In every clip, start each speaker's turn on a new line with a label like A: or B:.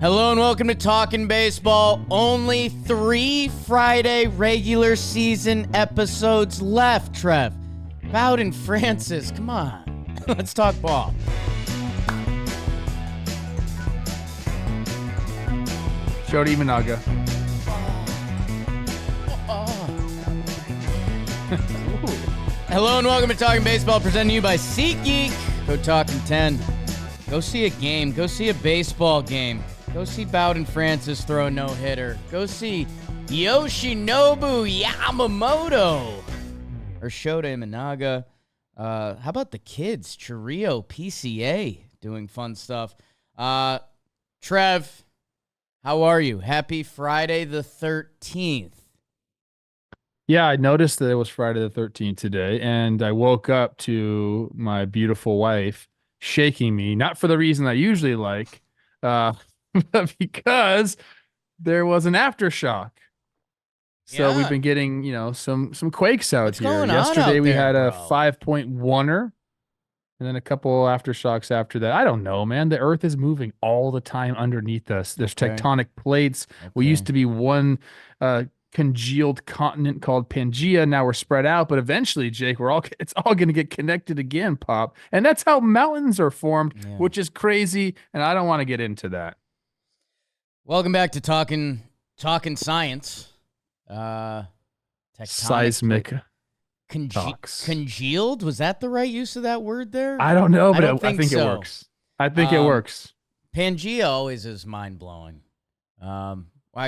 A: Hello and welcome to Talkin' Baseball. Only 3 Friday regular season episodes left, Trev. Bowden, Francis, come on. Let's talk ball.
B: Showed Imanaga.
A: Hello and welcome to Talkin' Baseball, presented to you by SeatGeek. Go Talkin' 10. Go see a game. Go see a baseball game. Go see Bowden Francis throw a no-hitter. Go see Yoshinobu Yamamoto or Shota Imanaga. How about the kids? Chirrio, PCA, doing fun stuff. Trev, how are you? Happy Friday the 13th.
B: Yeah, I noticed that it was Friday the 13th today, and I woke up to my beautiful wife shaking me, not for the reason I usually like, but because there was an aftershock. So we've been getting, some quakes out here.
A: Going
B: Yesterday
A: on out
B: we
A: there,
B: had a
A: bro?
B: 5.1er and then a couple aftershocks after that. I don't know, man. The earth is moving all the time underneath us. There's tectonic plates. We used to be one congealed continent called Pangea. Now we're spread out, but eventually, Jake, it's all going to get connected again, Pop. And that's how mountains are formed, which is crazy, and I don't want to get into that.
A: Welcome back to Talkin' Science.
B: Seismic talks.
A: Congealed? Was that the right use of that word there?
B: I don't know, but I think
A: so.
B: It works. I think it works.
A: Pangea always is mind-blowing.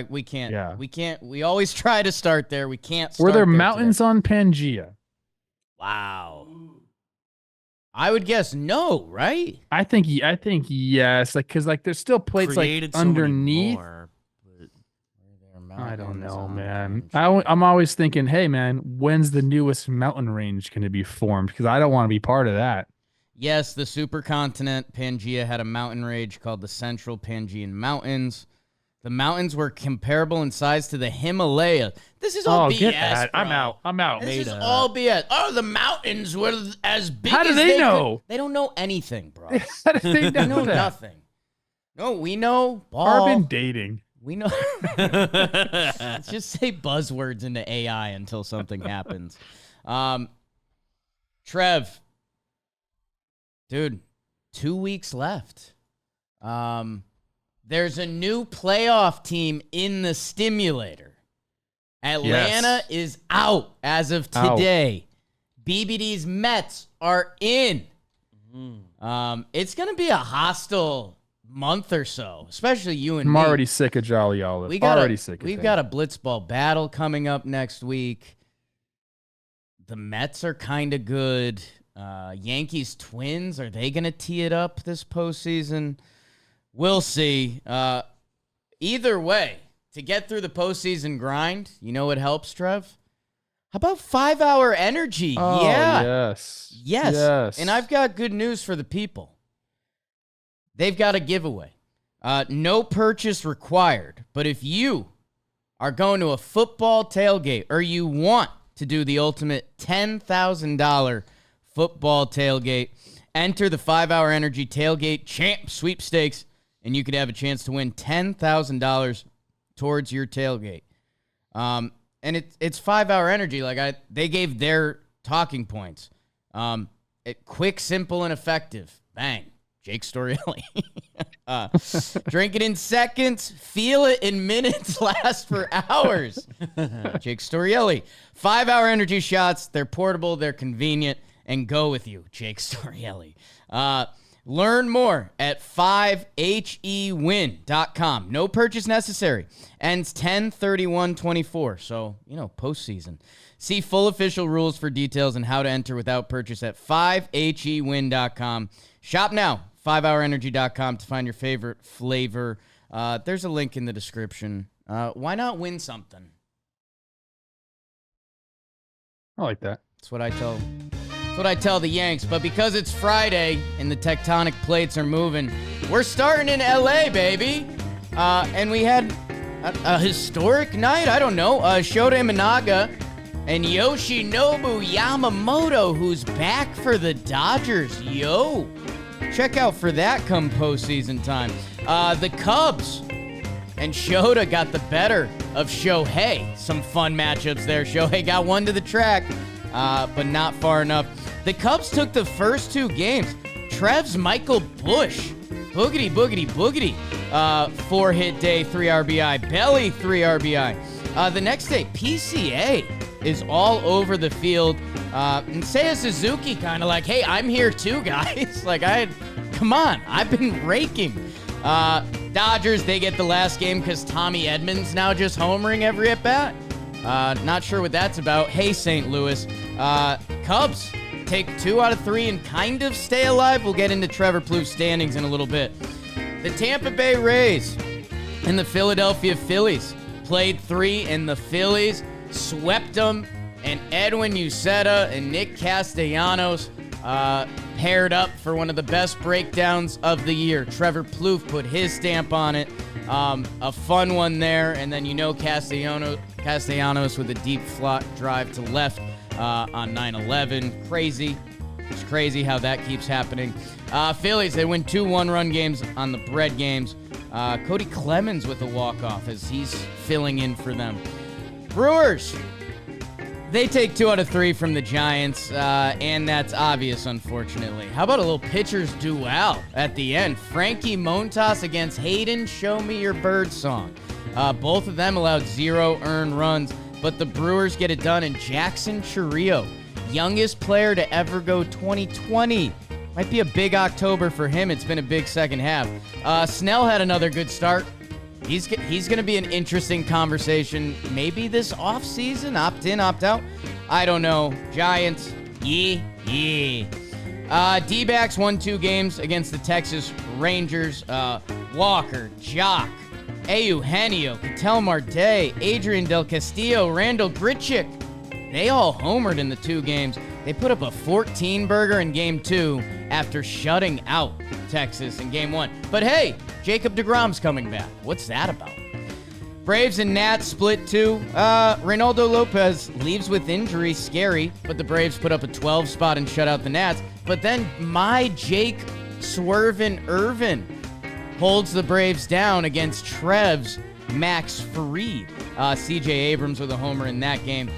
A: We can't. Yeah. We always try to start there. We can't start.
B: Were there mountains on Pangea?
A: Wow. I would guess no, right?
B: I think yes, because there's still plates
C: created
B: underneath.
C: So more,
B: I don't know, man. I'm always thinking, hey, man, when's the newest mountain range going to be formed? Because I don't want to be part of that.
A: Yes, the supercontinent Pangea had a mountain range called the Central Pangean Mountains. The mountains were comparable in size to the Himalaya. This is all BS,
B: get that.
A: bro.
B: I'm out.
A: This is all BS. Oh, the mountains were as big as
B: How do they know?
A: They don't know anything, bro.
B: How do they know
A: They know
B: that?
A: nothing. No, we know ball.
B: Carbon dating.
A: We know. Let's just say buzzwords into AI until something happens. Trev, dude, 2 weeks left. There's a new playoff team in the stimulator. Atlanta is out as of today. BBD's Mets are in. It's going to be a hostile month or so, especially you and me.
B: I'm already sick of Jolly Olive. We've got a
A: blitzball battle coming up next week. The Mets are kind of good. Yankees Twins, are they going to tee it up this postseason? We'll see. Either way, to get through the postseason grind, you know what helps, Trev? How about 5-hour energy?
B: Oh, yes.
A: And I've got good news for the people. They've got a giveaway. No purchase required. But if you are going to a football tailgate or you want to do the ultimate $10,000 football tailgate, enter the 5-hour energy tailgate champ sweepstakes, and you could have a chance to win $10,000 towards your tailgate. And it's 5-hour energy. They gave their talking points. Quick, simple, and effective. Bang. Jake Storielli. Drink it in seconds, feel it in minutes, last for hours. Jake Storielli. 5-hour energy shots. They're portable, they're convenient, and go with you, Jake Storielli. Learn more at 5hewin.com. No purchase necessary. Ends 10/31/24. So, postseason. See full official rules for details and how to enter without purchase at 5hewin.com. Shop now. 5hourenergy.com to find your favorite flavor. There's a link in the description. Why not win something?
B: I like that.
A: That's what I tell the Yanks. But because it's Friday and the tectonic plates are moving, we're starting in LA, baby. And we had a historic night. I don't know. Shota Imanaga and Yoshinobu Yamamoto, who's back for the Dodgers. check out for that come postseason time. The Cubs and Shota got the better of Shohei. Some fun matchups there. Shohei got one to the track, but not far enough. The Cubs took the first 2 games. Trev's Michael Busch, boogity, boogity, boogity. 4-hit day, 3 RBI. Belly, 3 RBI. The next day, PCA is all over the field. And Seiya Suzuki kind of like, hey, I'm here too, guys. Come on, I've been raking. Dodgers, they get the last game because Tommy Edmonds now just homering every at-bat. Not sure what that's about. Hey, St. Louis. Cubs take 2 out of 3 and kind of stay alive. We'll get into Trevor Plouffe's standings in a little bit. The Tampa Bay Rays and the Philadelphia Phillies played 3, and the Phillies swept them. And Edwin Uceta and Nick Castellanos paired up for one of the best breakdowns of the year. Trevor Plouffe put his stamp on it. A fun one there. And then Castellanos with a deep flat drive to left on 9-11. Crazy. It's crazy how that keeps happening. Phillies, they win 2 one-run games on the bread games. Cody Clemens with a walk-off as he's filling in for them. Brewers, they take 2 out of 3 from the Giants, and that's obvious, unfortunately. How about a little pitcher's duel at the end? Frankie Montas against Hayden Show Me Your Bird song. Both of them allowed 0 earned runs, but the Brewers get it done, and Jackson Chourio, youngest player to ever go 2020. Might be a big October for him. It's been a big second half. Snell had another good start. He's going to be an interesting conversation maybe this offseason. Opt in, opt out. I don't know. Giants, yeah. D-backs won 2 games against the Texas Rangers. Walker, Jock, Eugenio, Ketel Marte, Adrian Del Castillo, Randall Grichuk. They all homered in the 2 games. They put up a 14-burger in Game 2 after shutting out Texas in Game 1. But hey, Jacob deGrom's coming back. What's that about? Braves and Nats split 2. Reynaldo Lopez leaves with injury. Scary. But the Braves put up a 12 spot and shut out the Nats. But then my Jake Swervin Irvin holds the Braves down against Trev's Max Fried. CJ Abrams with a homer in that game.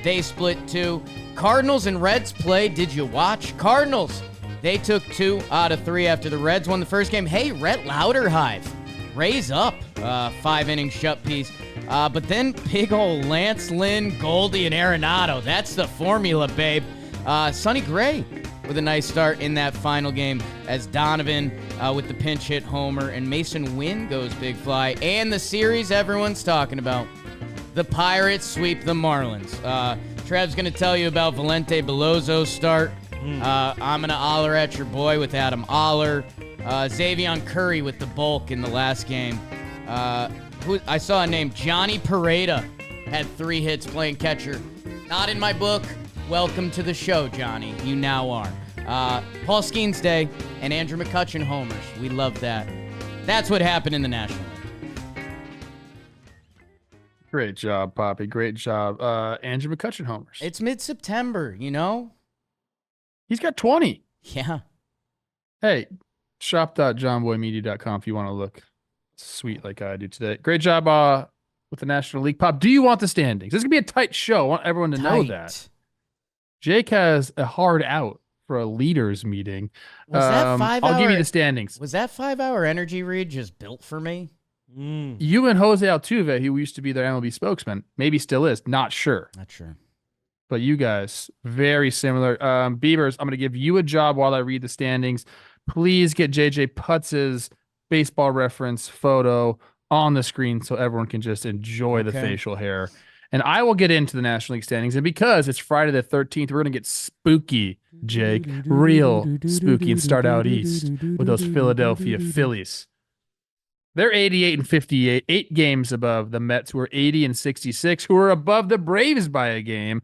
A: They split 2. Cardinals and Reds played. Did you watch? Cardinals, they took 2 out of 3 after the Reds won the first game. Hey, Rhett Lauderhive, raise up. 5-inning shut piece. But then big ol' Lance Lynn, Goldie, and Arenado. That's the formula, babe. Sonny Gray with a nice start in that final game as Donovan with the pinch hit homer, and Mason Wynn goes big fly. And the series everyone's talking about. The Pirates sweep the Marlins. Trev's going to tell you about Valente Bellozo's start. I'm going to holler at your boy with Adam Oller. Xavion Curry with the bulk in the last game. I saw a name, Johnny Pareda, had 3 hits playing catcher. Not in my book. Welcome to the show, Johnny. You now are. Paul Skeens Day and Andrew McCutchen homers. We love that. That's what happened in the National League.
B: Great job, Poppy. Great job. Andrew McCutchen homers.
A: It's mid-September, you know?
B: He's got 20.
A: Yeah.
B: Hey, shop.johnboymedia.com if you want to look sweet like I do today. Great job with the National League. Pop, do you want the standings? This is going to be a tight show. I want everyone to know that. Jake has a hard out for a leaders meeting.
A: Was that 5
B: I'll give you the standings.
A: Was that 5-hour energy read just built for me?
B: You and Jose Altuve, who used to be their MLB spokesman, maybe still is, not sure.
A: Not sure.
B: But you guys, very similar. Beavers, I'm going to give you a job while I read the standings. Please get JJ Putz's baseball reference photo on the screen so everyone can just enjoy the facial hair. And I will get into the National League standings. And because it's Friday the 13th, we're going to get spooky, Jake. Real spooky, and start out east with those Philadelphia Phillies. They're 88 and 58, 8 games above the Mets, who are 80 and 66, who are above the Braves by a game.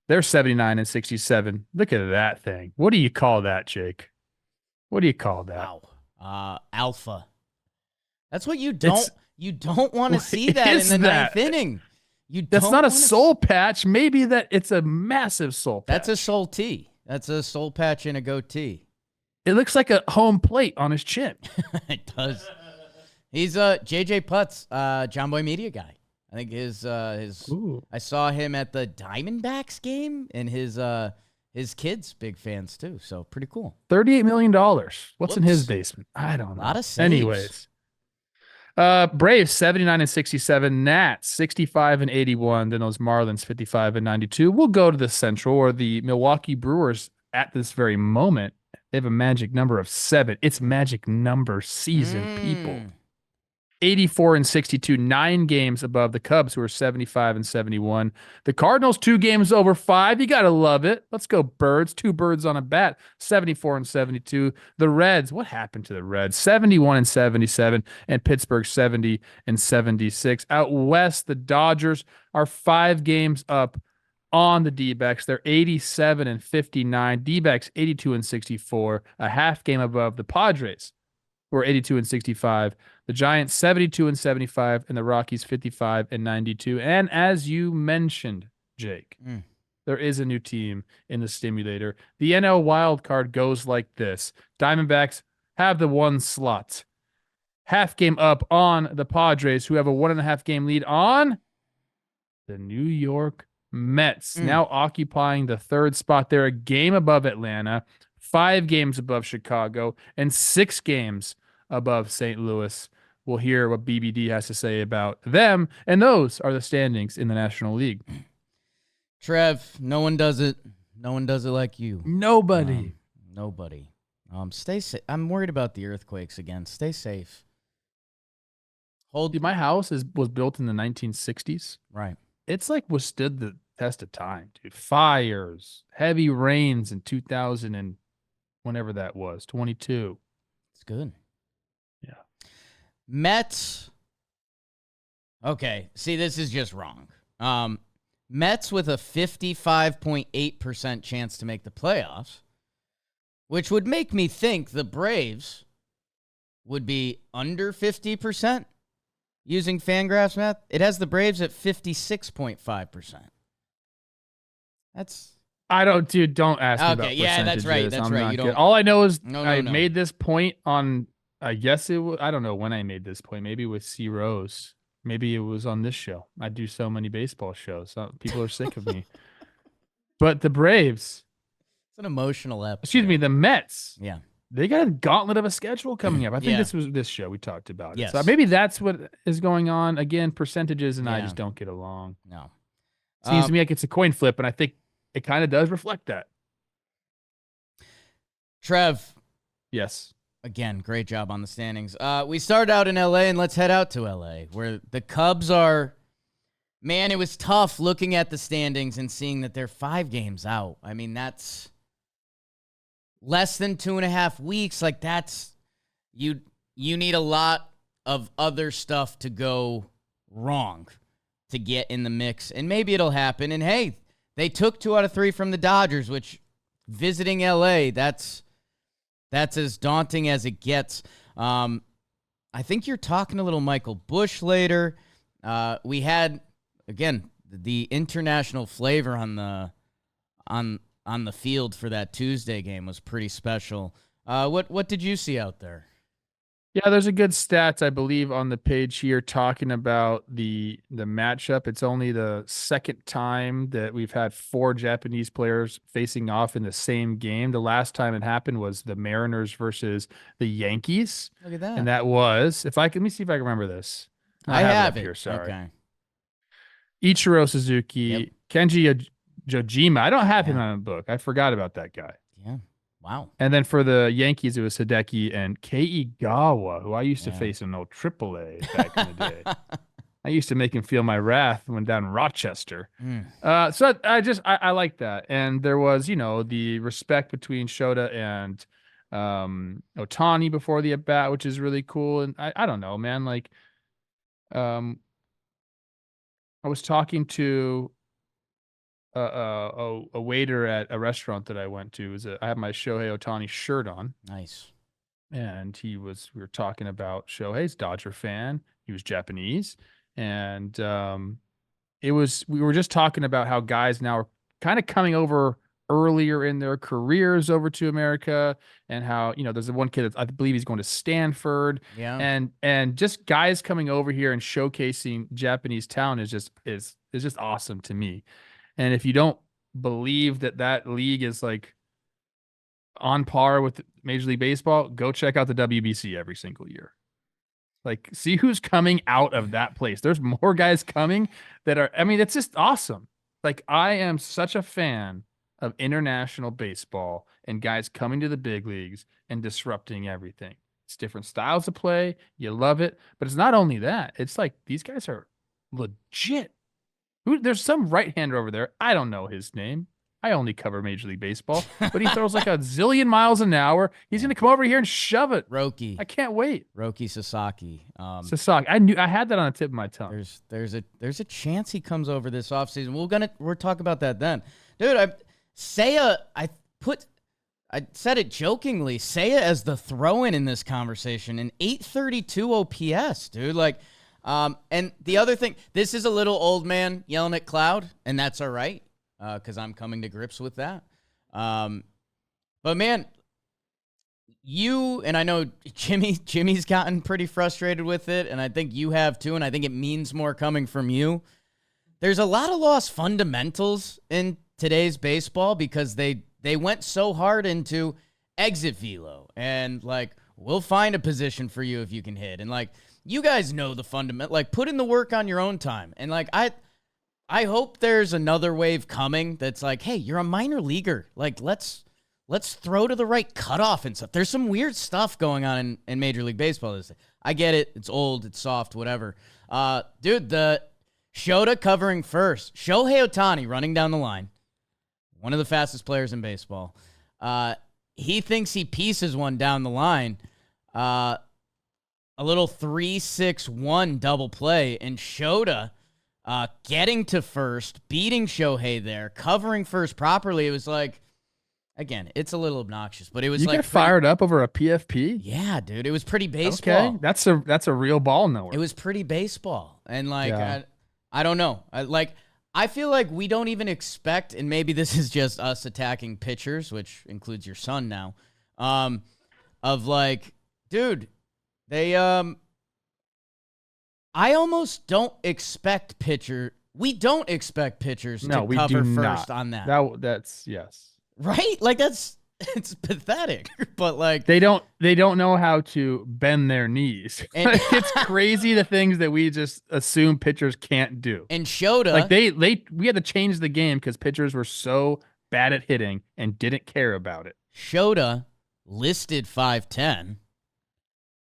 B: They're 79 and 67. Look at that thing. What do you call that, Jake? What do you call that?
A: Wow. Alpha. That's what you don't want to see that in the ninth inning.
B: That's not a soul patch. Maybe that it's a massive soul patch.
A: That's a soul tee. That's a soul patch and a goatee.
B: It looks like a home plate on his chin.
A: It does. He's JJ Putz, John Boy Media guy. I think his
B: Ooh.
A: I saw him at the Diamondbacks game, and his kids big fans too. So pretty cool.
B: $38 million. What's in his
A: Whoops.
B: basement? I don't know.
A: A lot of saves.
B: Anyways. Braves 79-67, Nats 65-81, then those Marlins 55-92. We'll go to the Central, or the Milwaukee Brewers at this very moment. They have a magic number of 7. It's magic number season, people. 84-62, 9 games above the Cubs, who are 75-71. The Cardinals 2 games over 5. You gotta love it. Let's go Birds. 2 birds on a bat. 74-72. The Reds. What happened to the Reds? 71-77, and Pittsburgh 70-76. Out west, the Dodgers are 5 games up on the D-backs. They're 87-59. D-backs 82-64, a half game above the Padres, who are 82-65. The Giants 72-75, and the Rockies 55-92. And as you mentioned, Jake, there is a new team in the Stimulator. The NL wild card goes like this: Diamondbacks have the 1 slot, half game up on the Padres, who have a 1.5 game lead on the New York Mets, now occupying the 3rd spot. They're a game above Atlanta, 5 games above Chicago, and 6 games above St. Louis. We'll hear what BBD has to say about them, and those are the standings in the National League.
A: Trev, no one does it. No one does it like you.
B: Nobody.
A: Nobody. Stay safe. I'm worried about the earthquakes again. Stay safe.
B: Dude, my house was built in the 1960s.
A: Right.
B: It's like withstood the test of time, dude. Fires, heavy rains in 2000 and whenever that was, 22.
A: It's good.
B: Yeah.
A: Mets. Okay. See, this is just wrong. Mets with a 55.8% chance to make the playoffs, which would make me think the Braves would be under 50% using Fangraphs math. It has the Braves at 56.5%.
B: I don't, dude, don't ask me about percentages.
A: Yeah, that's right. That's right. You don't.
B: All I know is
A: No.
B: made this point on, I guess it was, I don't know when I made this point. Maybe with C. Rose. Maybe it was on this show. I do so many baseball shows. So people are sick of me. But the Braves.
A: It's an emotional episode.
B: Excuse me, the Mets.
A: Yeah.
B: They got a gauntlet of a schedule coming up. I think this was this show we talked about.
A: Yes.
B: So maybe that's what is going on. Again, percentages and I just don't get along.
A: No.
B: Seems to me like it's a coin flip, and I think it kind of does reflect that.
A: Trev.
B: Yes.
A: Again, great job on the standings. We started out in LA, and let's head out to LA, where the Cubs are. Man, it was tough looking at the standings and seeing that they're 5 games out. I mean, that's less than 2.5 weeks. Like, that's you need a lot of other stuff to go wrong to get in the mix, and maybe it'll happen. And hey, they took 2 out of 3 from the Dodgers, which visiting LA, that's as daunting as it gets. I think you're talking a little Michael Busch later. We had, again, the international flavor on the field for that Tuesday game was pretty special. What did you see out there?
B: Yeah, there's a good stats, I believe, on the page here talking about the matchup. It's only the second time that we've had 4 Japanese players facing off in the same game. The last time it happened was the Mariners versus the Yankees.
A: Look at that.
B: And that was, let me see if I can remember this.
A: I have it
B: here, sorry.
A: Okay.
B: Ichiro Suzuki, Kenji Jojima. I don't have him on the book. I forgot about that guy.
A: Yeah. Wow.
B: And then for the Yankees, it was Hideki and Keigawa, who I used to face in old AAA back in the day. I used to make him feel my wrath when down in Rochester. So I like that. And there was, the respect between Shota and Ohtani before the at-bat, which is really cool. And I don't know, man. Like, I was talking to a waiter at a restaurant that I went to. I had my Shohei Ohtani shirt on.
A: Nice.
B: And we were talking about Shohei's Dodger fan. He was Japanese. And we were just talking about how guys now are kind of coming over earlier in their careers over to America, and how, there's the one kid that I believe he's going to Stanford.
A: Yeah.
B: And just guys coming over here and showcasing Japanese talent is just awesome to me. And if you don't believe that league is like on par with Major League Baseball, go check out the WBC every single year. Like, see who's coming out of that place. There's more guys coming that are, it's just awesome. Like, I am such a fan of international baseball and guys coming to the big leagues and disrupting everything. It's different styles of play. You love it. But it's not only that. It's like, these guys are legit. There's some right-hander over there. I don't know his name. I only cover Major League Baseball, but he throws like a zillion miles an hour. He's going to come over here and shove it.
A: Roki.
B: I can't wait.
A: Roki Sasaki.
B: Sasaki. I had that on the tip of my tongue.
A: There's a chance he comes over this offseason. We'll talk about that then. Dude, I said it jokingly, Seiya as the throw-in in this conversation, an 832 OPS, dude. Like, and the other thing, this is a little old man yelling at cloud, and that's all right. Because I'm coming to grips with that. But man, you and I know Jimmy's gotten pretty frustrated with it, and I think you have too, and I think it means more coming from you. There's a lot of lost fundamentals in today's baseball because they went so hard into exit velo and like, we'll find a position for you if you can hit. And like, you guys know the fundamental, like put in the work on your own time. And like, I hope there's another wave coming that's like, hey, you're a minor leaguer. Like, let's throw to the right cutoff and stuff. There's some weird stuff going on in Major League Baseball. I get it. It's old. It's soft, whatever. Dude, the Shota covering first. Shohei Ohtani running down the line. One of the fastest players in baseball. He thinks he pieces one down the line. A little 3-6-1 double play, and Shota getting to first, beating Shohei there, covering first properly. It was like, again, it's a little obnoxious, but it was like
B: fired up over a PFP.
A: Yeah, dude, it was pretty baseball.
B: Okay, that's a real ball knower.
A: It was pretty baseball, and like I don't know, I feel like we don't even expect, and maybe this is just us attacking pitchers, which includes your son now, of like, dude, they I almost don't expect we don't expect pitchers to cover first on that.
B: That's yes.
A: Right? Like it's pathetic. But like
B: they don't know how to bend their knees. And it's crazy the things that we just assume pitchers can't do.
A: And Shota,
B: like we had to change the game because pitchers were so bad at hitting and didn't care about it.
A: Shota listed 5'10".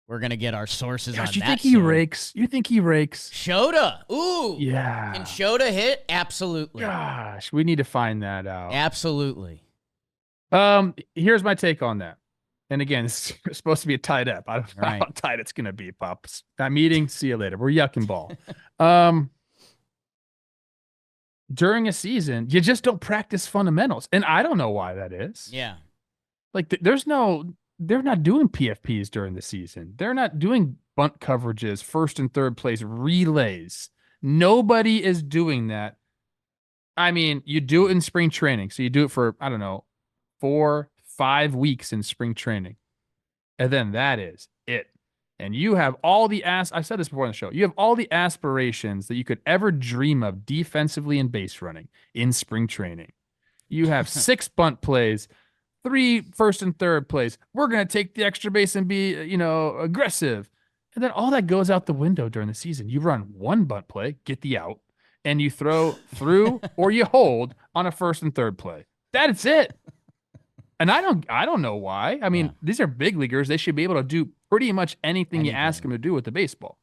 A: We're going to get our sources on that.
B: You think he rakes? You think he rakes?
A: Shota. Ooh.
B: Yeah.
A: Can Shota hit? Absolutely.
B: Gosh, we need to find that out.
A: Absolutely.
B: Here's my take on that. And again, it's supposed to be a tied up. I don't know how tight it's going to be, Pops. That meeting, see you later. We're yucking ball. During a season, you just don't practice fundamentals. And I don't know why that is.
A: Yeah.
B: Like, they're not doing PFPs during the season. They're not doing bunt coverages, first and third place, relays. Nobody is doing that. I mean, you do it in spring training. So you do it for, 4-5 weeks in spring training. And then that is it. And you have all the I've said this before on the show. You have all the aspirations that you could ever dream of defensively and base running in spring training. You have 6 bunt plays, 3 first and third plays. We're going to take the extra base and be, aggressive. And then all that goes out the window during the season. You run 1 bunt play, get the out, and you throw through or you hold on a first and third play. That's it. And I don't know why. I mean, these are big leaguers. They should be able to do pretty much anything you ask them to do with the baseball.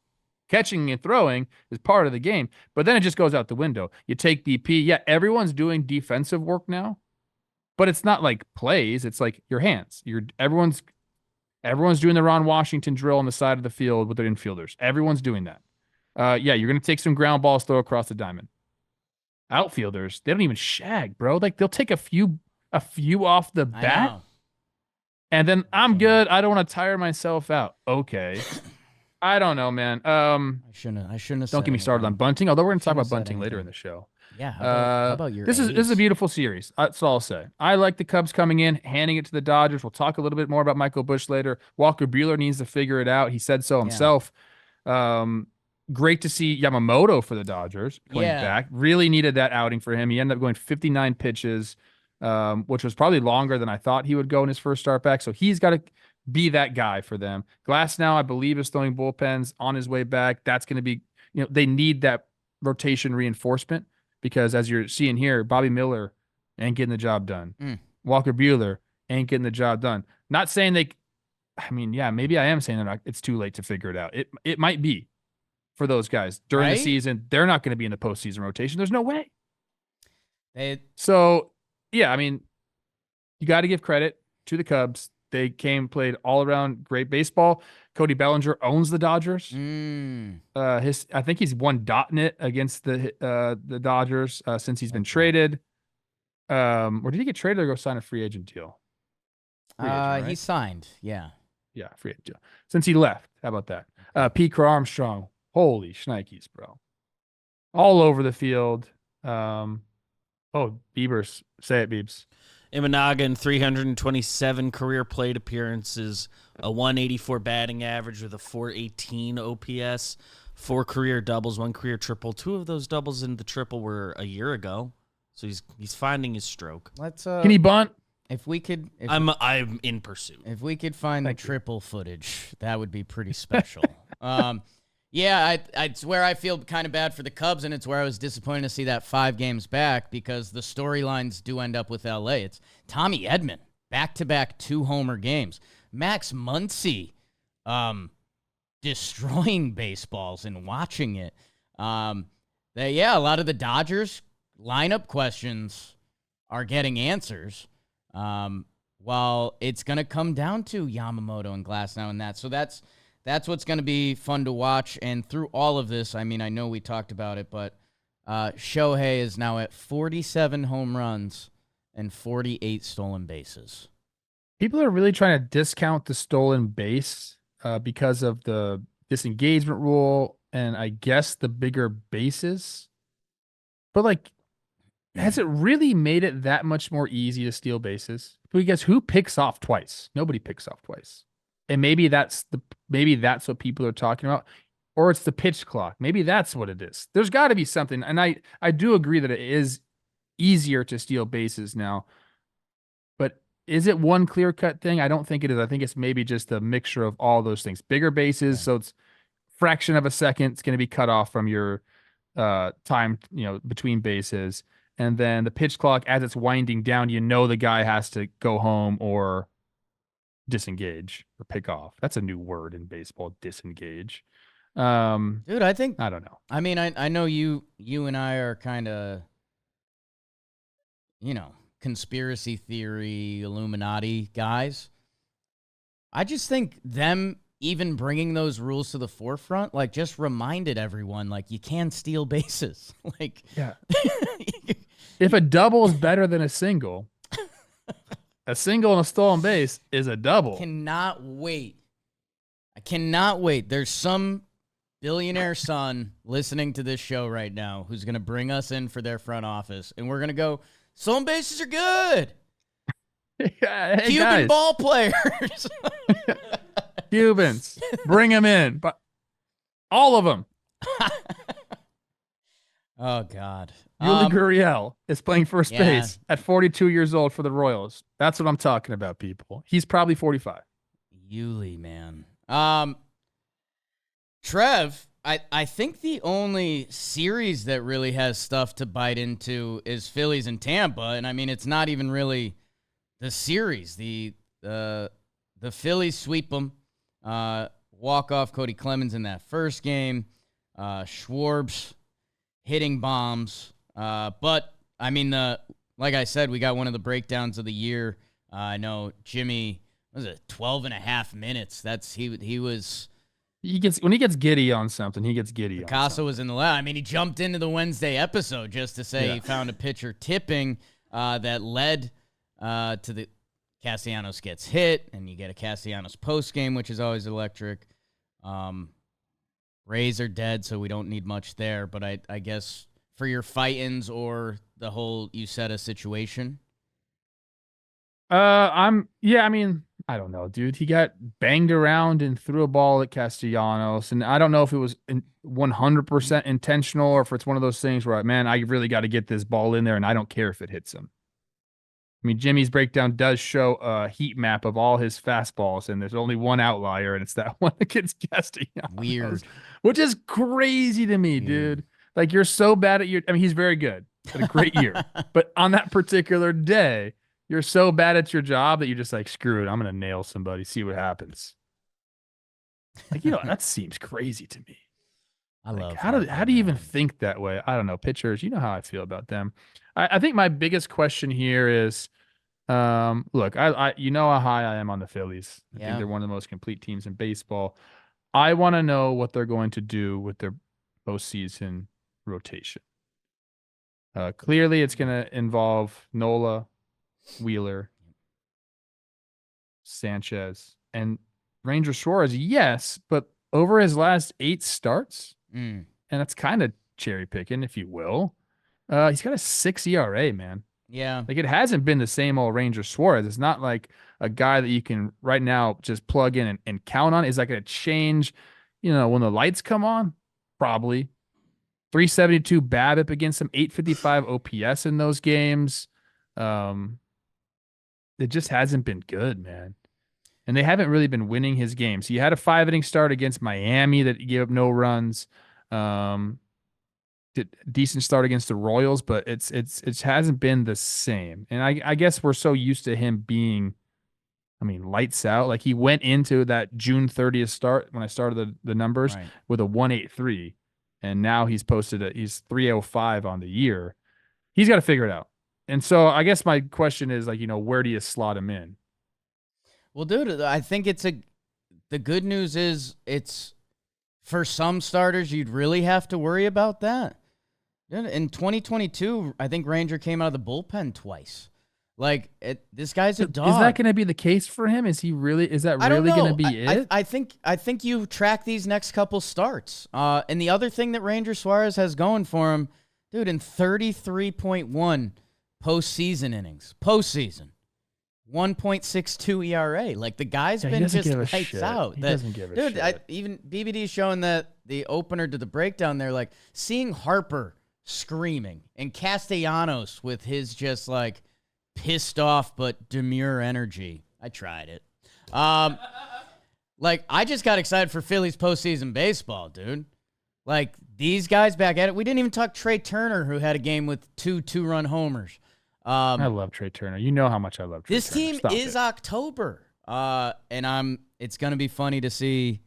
B: Catching and throwing is part of the game, but then it just goes out the window. You take BP. Yeah, everyone's doing defensive work now. But it's not like plays. It's like your hands. Everyone's doing the Ron Washington drill on the side of the field with their infielders. Everyone's doing that. You're going to take some ground balls, throw across the diamond. Outfielders, they don't even shag, bro. Like they'll take a few off the bat. And then I'm good. I don't want to tire myself out. Okay. I don't know, man.
A: I shouldn't have
B: Don't get me started on bunting, although we're going to talk about bunting later in the show.
A: Yeah, how about your
B: this is a
A: A's?
B: beautiful series. That's all I'll say. I like the Cubs coming in, handing it to the Dodgers. We'll talk a little bit more about Michael Busch later. Walker Buehler needs to figure it out. He said so
A: Yeah.
B: himself. Great to see Yamamoto for the Dodgers coming
A: Yeah.
B: back. Really needed that outing for him. He ended up going 59 pitches, which was probably longer than I thought he would go in his first start back. So he's got to be that guy for them. Glass now, I believe, is throwing bullpens on his way back. That's going to be, they need that rotation reinforcement because as you're seeing here, Bobby Miller ain't getting the job done. Walker Buehler ain't getting the job done. Not saying maybe I am saying it's too late to figure it out. It might be for those guys during the season. They're not going to be in the postseason rotation. There's no way. So, yeah, you got to give credit to the Cubs. They played all around great baseball. Cody Bellinger owns the Dodgers. I think he's won .net against the Dodgers since he's been traded. Or did he get traded or go sign a free agent deal?
A: Right? He signed. Yeah.
B: Yeah, free agent deal. Since he left. How about that? Pete Armstrong. Holy shnikes, bro. All over the field. Biebers. Say it, Biebs.
C: Imanaga in 327 career plate appearances, a 184 batting average with a 418 OPS, 4 career doubles, 1 career triple. 2 of those doubles and the triple were a year ago. So he's finding his stroke.
B: Can he bunt?
A: If we could,
C: I'm in pursuit.
A: If we could find the triple footage, that would be pretty special. Yeah, it's where I feel kind of bad for the Cubs, and it's where I was disappointed to see that 5 games back because the storylines do end up with L.A. It's Tommy Edman, back-to-back 2-homer games. Max Muncy destroying baseballs and watching it. A lot of the Dodgers lineup questions are getting answers, while it's going to come down to Yamamoto and Glasnow and that. So that's what's going to be fun to watch. And through all of this, I know we talked about it, but Shohei is now at 47 home runs and 48 stolen bases.
B: People are really trying to discount the stolen base because of the disengagement rule and I guess the bigger bases. But has it really made it that much more easy to steal bases? Because who picks off twice? Nobody picks off twice. And maybe that's what people are talking about, or it's the pitch clock. Maybe that's what it is. There's got to be something, and I do agree that it is easier to steal bases now. But is it one clear-cut thing? I don't think it is. I think it's maybe just a mixture of all those things. Bigger bases, so it's fraction of a second. It's going to be cut off from your time, between bases, and then the pitch clock as it's winding down. The guy has to go home or disengage or pick off. That's a new word in baseball, disengage.
A: Dude, I don't
B: know.
A: I know you and I are kind of, conspiracy theory, Illuminati guys. I just think them even bringing those rules to the forefront, just reminded everyone, you can steal bases.
B: Yeah. If a double is better than a single, a single and a stolen base is a double.
A: I cannot wait. There's some billionaire son listening to this show right now who's going to bring us in for their front office, and we're going to go, stolen bases are good.
B: Yeah, hey,
A: Cuban
B: guys.
A: ball players.
B: Cubans. Bring them in. But all of them.
A: Oh, God.
B: Yuli Gurriel is playing first base at 42 years old for the Royals. That's what I'm talking about, people. He's probably 45.
A: Yuli, man. Trev, I think the only series that really has stuff to bite into is Phillies and Tampa, and it's not even really the series. The Phillies sweep them, walk off Cody Clemens in that first game, Schwarb's hitting bombs, but like I said, we got one of the breakdowns of the year. I know Jimmy, was it 12 and a half minutes? That's when he
B: gets giddy on something, he gets giddy.
A: Picasso was in the lab. He jumped into the Wednesday episode just to say he found a pitcher tipping that led to the Castellanos gets hit, and you get a Castellanos post game, which is always electric. Rays are dead, so we don't need much there. But I guess for your fight-ins or the whole Uceta situation?
B: I mean, I don't know, dude. He got banged around and threw a ball at Castellanos, and I don't know if it was 100% intentional or if it's one of those things where, man, I really got to get this ball in there, and I don't care if it hits him. I mean, Jimmy's breakdown does show a heat map of all his fastballs, and there's only one outlier, and it's that one against Castellanos.
A: Weird.
B: Which is crazy to me, dude. Like, you're so bad at I mean, he's very good. Had a great year. But on that particular day, you're so bad at your job that you're just like, screw it. I'm going to nail somebody, see what happens. Like, that seems crazy to me.
A: I love
B: how do you even think that way? I don't know. Pitchers, you know how I feel about them. I think my biggest question here is, look, I you know how high I am on the Phillies. I think they're one of the most complete teams in baseball. I want to know what they're going to do with their postseason rotation. Clearly, it's going to involve Nola, Wheeler, Sanchez, and Ranger Suarez. Yes, but over his last 8 starts, and that's kind of cherry picking, if you will. He's got a 6 ERA, man.
A: Yeah.
B: Like, it hasn't been the same old Ranger Suarez. It's not like a guy that you can right now just plug in and count on. Is that going to change, when the lights come on? Probably. 372 BABIP against him, 855 OPS in those games. It just hasn't been good, man. And they haven't really been winning his games. He had a 5-inning start against Miami that gave up no runs. Decent start against the Royals, but it hasn't been the same. And I guess we're so used to him being, lights out. Like, he went into that June 30th start when I started the numbers with a 183, and now he's he's 305 on the year. He's got to figure it out. And so I guess my question is, like, where do you slot him in?
A: Well, dude, I think the good news is it's for some starters, you'd really have to worry about that. In 2022, I think Ranger came out of the bullpen twice. Like, this guy's a dog.
B: Is that going to be the case for him? Is that really going to be it?
A: I think you track these next couple starts. And the other thing that Ranger Suarez has going for him, dude, in 33.1 postseason innings, 1.62 ERA. Like, the guy's been just lights out.
B: He doesn't give a shit.
A: Even BBD showing the opener to the breakdown there, like, seeing Harper screaming and Castellanos with his just like pissed off but demure energy. I tried it. Like, I just got excited for Phillies postseason baseball, dude. Like, these guys back at it. We didn't even talk Trey Turner, who had a game with 2-run homers.
B: I love Trey Turner. You know how much I love Trey Turner.
A: This team is October. And it's going to be funny to see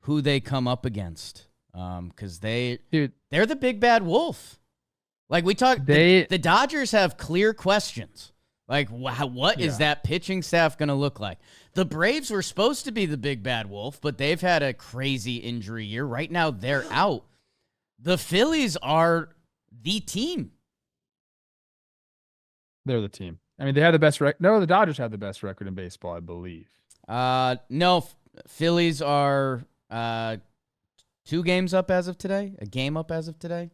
A: who they come up against. Because they're the big bad wolf. Like, we talked, the Dodgers have clear questions. Like, what is that pitching staff going to look like? The Braves were supposed to be the big bad wolf, but they've had a crazy injury year. Right now, they're out. The Phillies are the team.
B: They're the team. I mean, they have the best record. No, the Dodgers have the best record in baseball, I believe.
A: No, Phillies are 2 games up as of today. A game up as of today.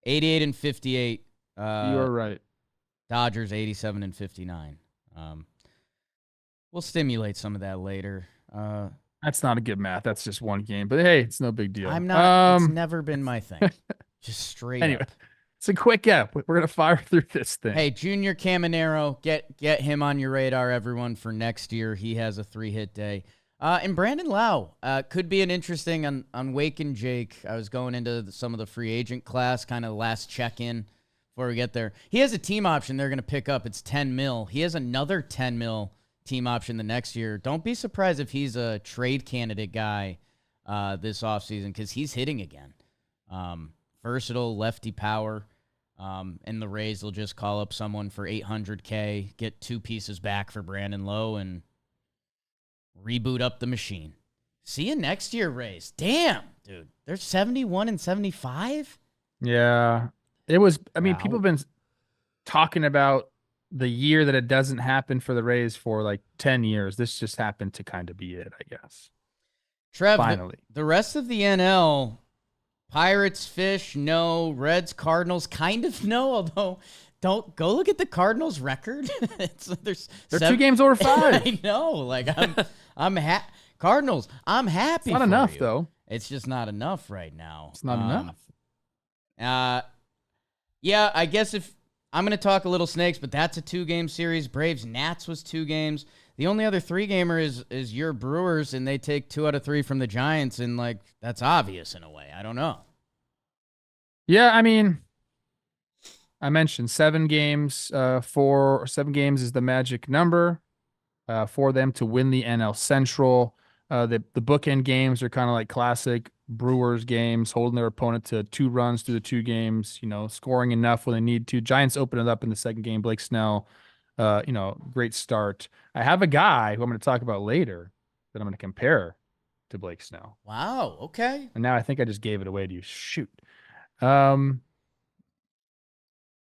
A: 88 and 58.
B: You are right.
A: Dodgers 87 and 59. We'll stimulate some of that later.
B: That's not a good math. That's just one game. But hey, it's no big deal.
A: I'm not. It's never been my thing. Just straight
B: anyway.
A: up.
B: It's a quick app. We're going to fire through this thing.
A: Hey, Junior Caminero, get him on your radar, everyone, for next year. He has a 3-hit day. And Brandon Lau could be an interesting on Wake and Jake. I was going into some of the free agent class, kind of last check-in before we get there. He has a team option they're going to pick up. It's $10 million. He has another $10 million team option the next year. Don't be surprised if he's a trade candidate guy this offseason because he's hitting again. Versatile, lefty power. And the Rays will just call up someone for $800K, get 2 pieces back for Brandon Lowe, and reboot up the machine. See you next year, Rays. Damn, dude. They're 71 and 75?
B: Yeah. It was, people have been talking about the year that it doesn't happen for the Rays for like 10 years. This just happened to kind of be it, I guess.
A: Trev,
B: finally.
A: The rest of the NL, Pirates, Fish, no. Reds, Cardinals, kind of no. Although, don't go look at the Cardinals' record. They're
B: 2 games over 5.
A: I know. Like Cardinals. I'm happy.
B: It's not enough though.
A: It's just not enough right now.
B: It's not enough.
A: Yeah, I guess if I'm going to talk a little Snakes, but that's a 2-game series. Braves, Nats was 2 games. The only other 3-gamer is your Brewers, and they take 2 out of 3 from the Giants, and like that's obvious in a way. I don't know.
B: Yeah, I mean, I mentioned 7 games. 7 games is the magic number for them to win the NL Central. The bookend games are kind of like classic Brewers games, holding their opponent to 2 runs through the 2 games, scoring enough when they need to. Giants open it up in the second game. Blake Snell, great start. I have a guy who I'm going to talk about later that I'm going to compare to Blake Snell.
A: Wow, okay.
B: And now I think I just gave it away to you. Shoot. Yeah,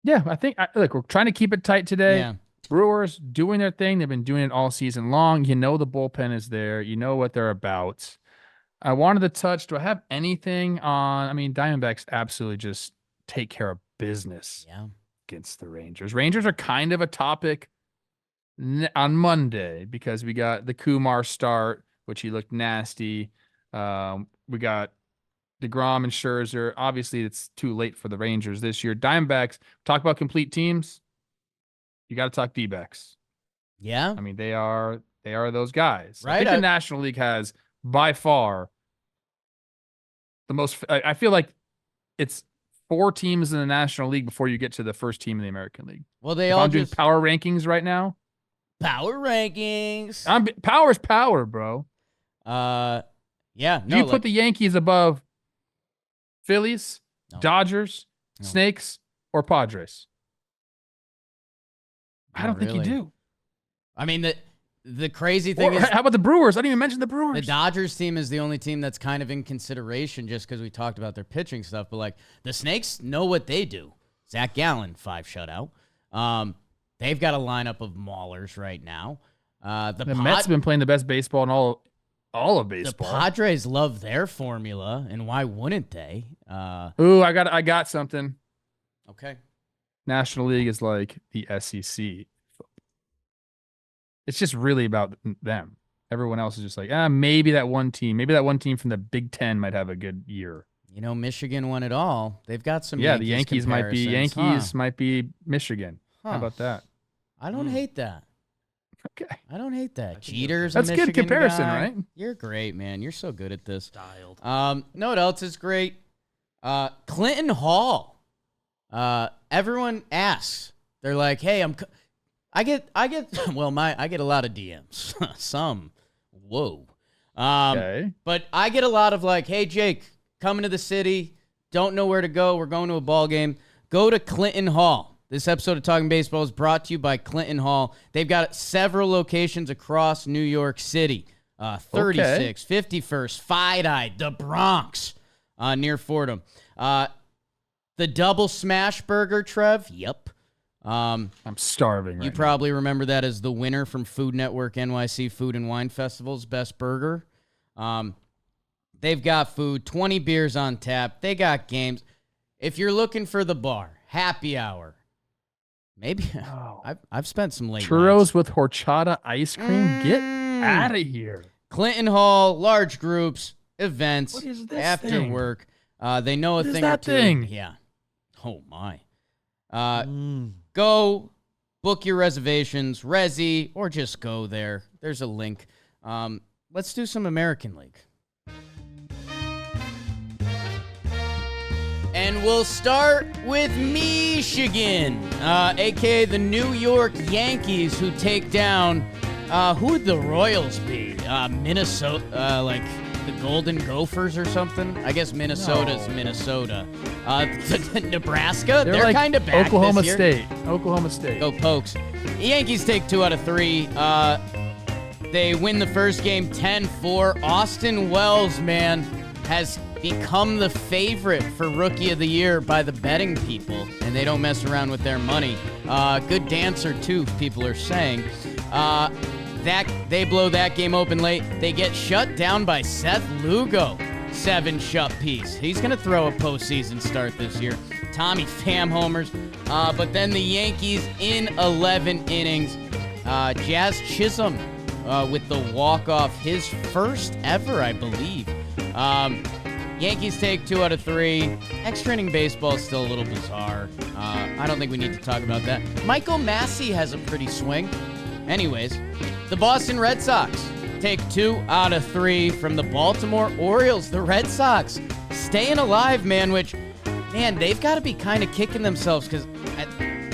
B: I think, look, we're trying to keep it tight today.
A: Yeah.
B: Brewers doing their thing. They've been doing it all season long. The bullpen is there. You know what they're about. I wanted to touch. Do I have anything on? I mean, Diamondbacks absolutely just take care of business against the Rangers. Rangers are kind of a topic on Monday because we got the Kumar start, which he looked nasty. We got DeGrom and Scherzer. Obviously, it's too late for the Rangers this year. Diamondbacks, talk about complete teams. You got to talk DBacks.
A: Yeah.
B: I mean, they are those guys.
A: Right.
B: I think the National League has by far the most. I feel like it's 4 teams in the National League before you get to the first team in the American League.
A: Well, I'm
B: doing power rankings right now.
A: Power rankings.
B: Power's power, bro.
A: Yeah.
B: Do you put the Yankees above Phillies,
A: No.
B: Dodgers,
A: No.
B: Snakes, or Padres? I don't think you
A: really.
B: do.
A: I mean, the crazy thing is,
B: how about the Brewers? I didn't even mention the Brewers.
A: the Dodgers team is the only team that's kind of in consideration just because we talked about their pitching stuff. But like the Snakes know what they do. Zach Gallen, 5 shutout. They've got a lineup of maulers right now. The
B: Mets have been playing the best baseball in all of baseball.
A: The Padres love their formula, and why wouldn't they?
B: Ooh, I got something.
A: Okay.
B: National League is like the SEC. It's just really about them. Everyone else is just like, maybe that one team. Maybe that one team from the Big Ten might have a good year.
A: Michigan won it all. They've got some.
B: Yeah,
A: Yankees
B: the Yankees might be Michigan.
A: Huh.
B: How about that?
A: I don't hate that.
B: Okay.
A: I don't hate that. Jeter's
B: That's
A: a
B: good
A: Michigan
B: comparison,
A: guy.
B: right?
A: You're great, man. You're so good at this.
C: Dialed.
A: No, what else is great? Clinton Hall. Everyone asks. They're like, "Hey, I get well, I get a lot of DMs. Some. Whoa.
B: Okay.
A: But I get a lot of like, "Hey, Jake, coming to the city, don't know where to go. We're going to a ball game. Go to Clinton Hall." This episode of Talking Baseball is brought to you by Clinton Hall. They've got several locations across New York City. 36, 51st, Fide, the Bronx, near Fordham. The Double Smash Burger, Trev. Yep.
B: I'm starving right
A: You probably remember that as the winner from Food Network NYC Food and Wine Festival's Best Burger. They've got food, 20 beers on tap. They got games. If you're looking for the bar, happy hour. Maybe I've spent some late
B: Churros
A: nights.
B: with horchata ice cream. Get out of here.
A: Clinton Hall, large groups, events,
B: What is this
A: after
B: thing?
A: work. They know a
B: What is
A: thing
B: that
A: or two.
B: thing?
A: Yeah. Oh my. Go book your reservations, Resi, or just go there. There's a link. Let's do some American League. And we'll start with Michigan, a.k.a. the New York Yankees, who take down, who would the Royals be? Minnesota, like the Golden Gophers or something? I guess Minnesota's Minnesota. Nebraska?
B: They're like
A: kind of back
B: Oklahoma
A: this year.
B: State. Oklahoma State.
A: Go Pokes. The Yankees take 2 out of 3. They win the first game 10-4. Austin Wells, man, has become the favorite for Rookie of the Year by the betting people, and they don't mess around with their money. Good dancer, too, people are saying. They blow that game open late. They get shut down by Seth Lugo. 7 piece. He's going to throw a postseason start this year. Tommy Pham homers. But then the Yankees in 11 innings. Jazz Chisholm with the walk-off, his first ever, I believe. Yankees take 2 out of 3. Extra inning baseball is still a little bizarre. I don't think we need to talk about that. Michael Massey has a pretty swing. Anyways, the Boston Red Sox take 2 out of 3 from the Baltimore Orioles. The Red Sox staying alive, man, which, man, they've got to be kind of kicking themselves because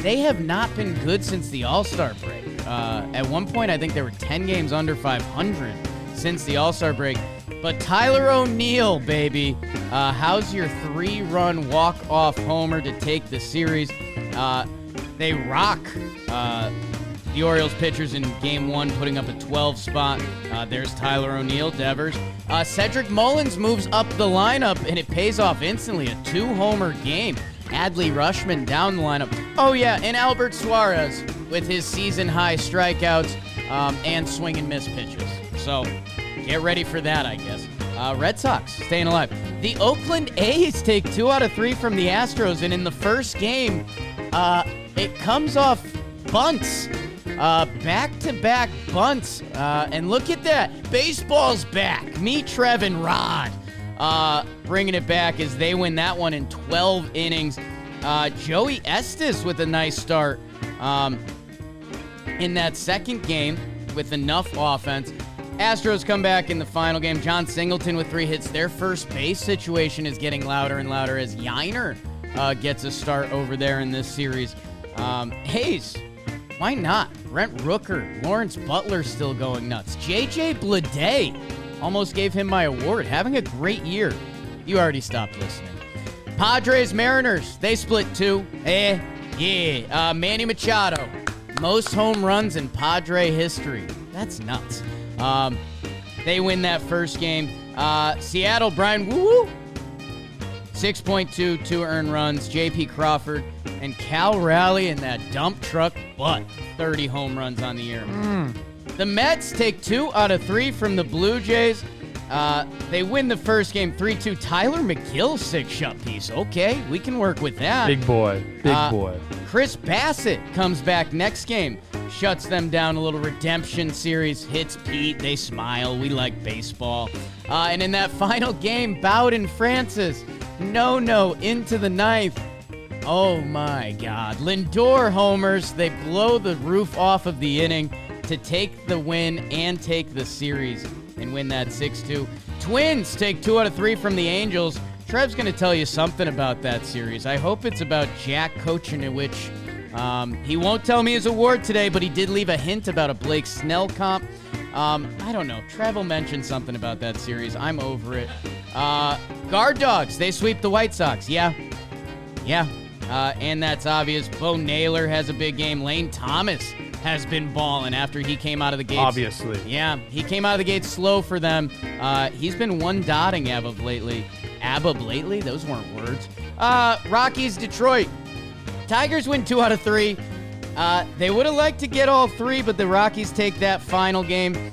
A: they have not been good since the All-Star break. At one point, I think they were 10 games under 500 since the All-Star break. But Tyler O'Neill, baby, how's your 3-run walk-off homer to take the series? They rock the Orioles pitchers in Game 1, putting up a 12 spot. There's Tyler O'Neill, Devers. Cedric Mullins moves up the lineup, and it pays off instantly. A 2-homer game. Adley Rushman down the lineup. Oh, yeah, and Albert Suarez with his season-high strikeouts and swing-and-miss pitches. So get ready for that, I guess. Red Sox staying alive. The Oakland A's take 2 out of 3 from the Astros, and in the first game, it comes off bunts. Back-to-back bunts. And look at that. Baseball's back. Me, Trev, and Rod bringing it back as they win that one in 12 innings. Joey Estes with a nice start in that second game with enough offense. Astros come back in the final game. John Singleton with 3 hits. Their first base situation is getting louder and louder as Yiner gets a start over there in this series. Hayes, why not? Brent Rooker, Lawrence Butler still going nuts. JJ Bleday, almost gave him my award. Having a great year. You already stopped listening. Padres, Mariners, they split 2. Yeah. Manny Machado, most home runs in Padre history. That's nuts. They win that first game. Seattle, Brian Woo-woo, 6.2, 2 earned runs. J.P. Crawford and Cal Raleigh in that dump truck, but 30 home runs on the year. The Mets take 2 out of 3 from the Blue Jays. They win the first game 3-2. Tyler McGill 6 piece. Okay, we can work with that.
B: Big boy. Boy.
A: Chris Bassett comes back next game. Shuts them down. A little redemption series. Hits Pete. They smile. We like baseball. And in that final game, Bowden Francis. No, into the 9th. Oh, my God. Lindor homers. They blow the roof off of the inning to take the win and take the series and win that 6-2. Twins take 2 out of 3 from the Angels. Trev's going to tell you something about that series. I hope it's about Jack Kochanowicz. He won't tell me his award today, but he did leave a hint about a Blake Snell comp. I don't know. Trev will mention something about that series. I'm over it. Guard Dogs, they sweep the White Sox. Yeah. And that's obvious. Bo Naylor has a big game. Lane Thomas has been balling after he came out of the gates.
B: Obviously.
A: Yeah, he came out of the gates slow for them. He's been one-dotting Abab lately. Those weren't words. Rockies, Detroit. Tigers win 2 out of 3. They would have liked to get all 3, but the Rockies take that final game.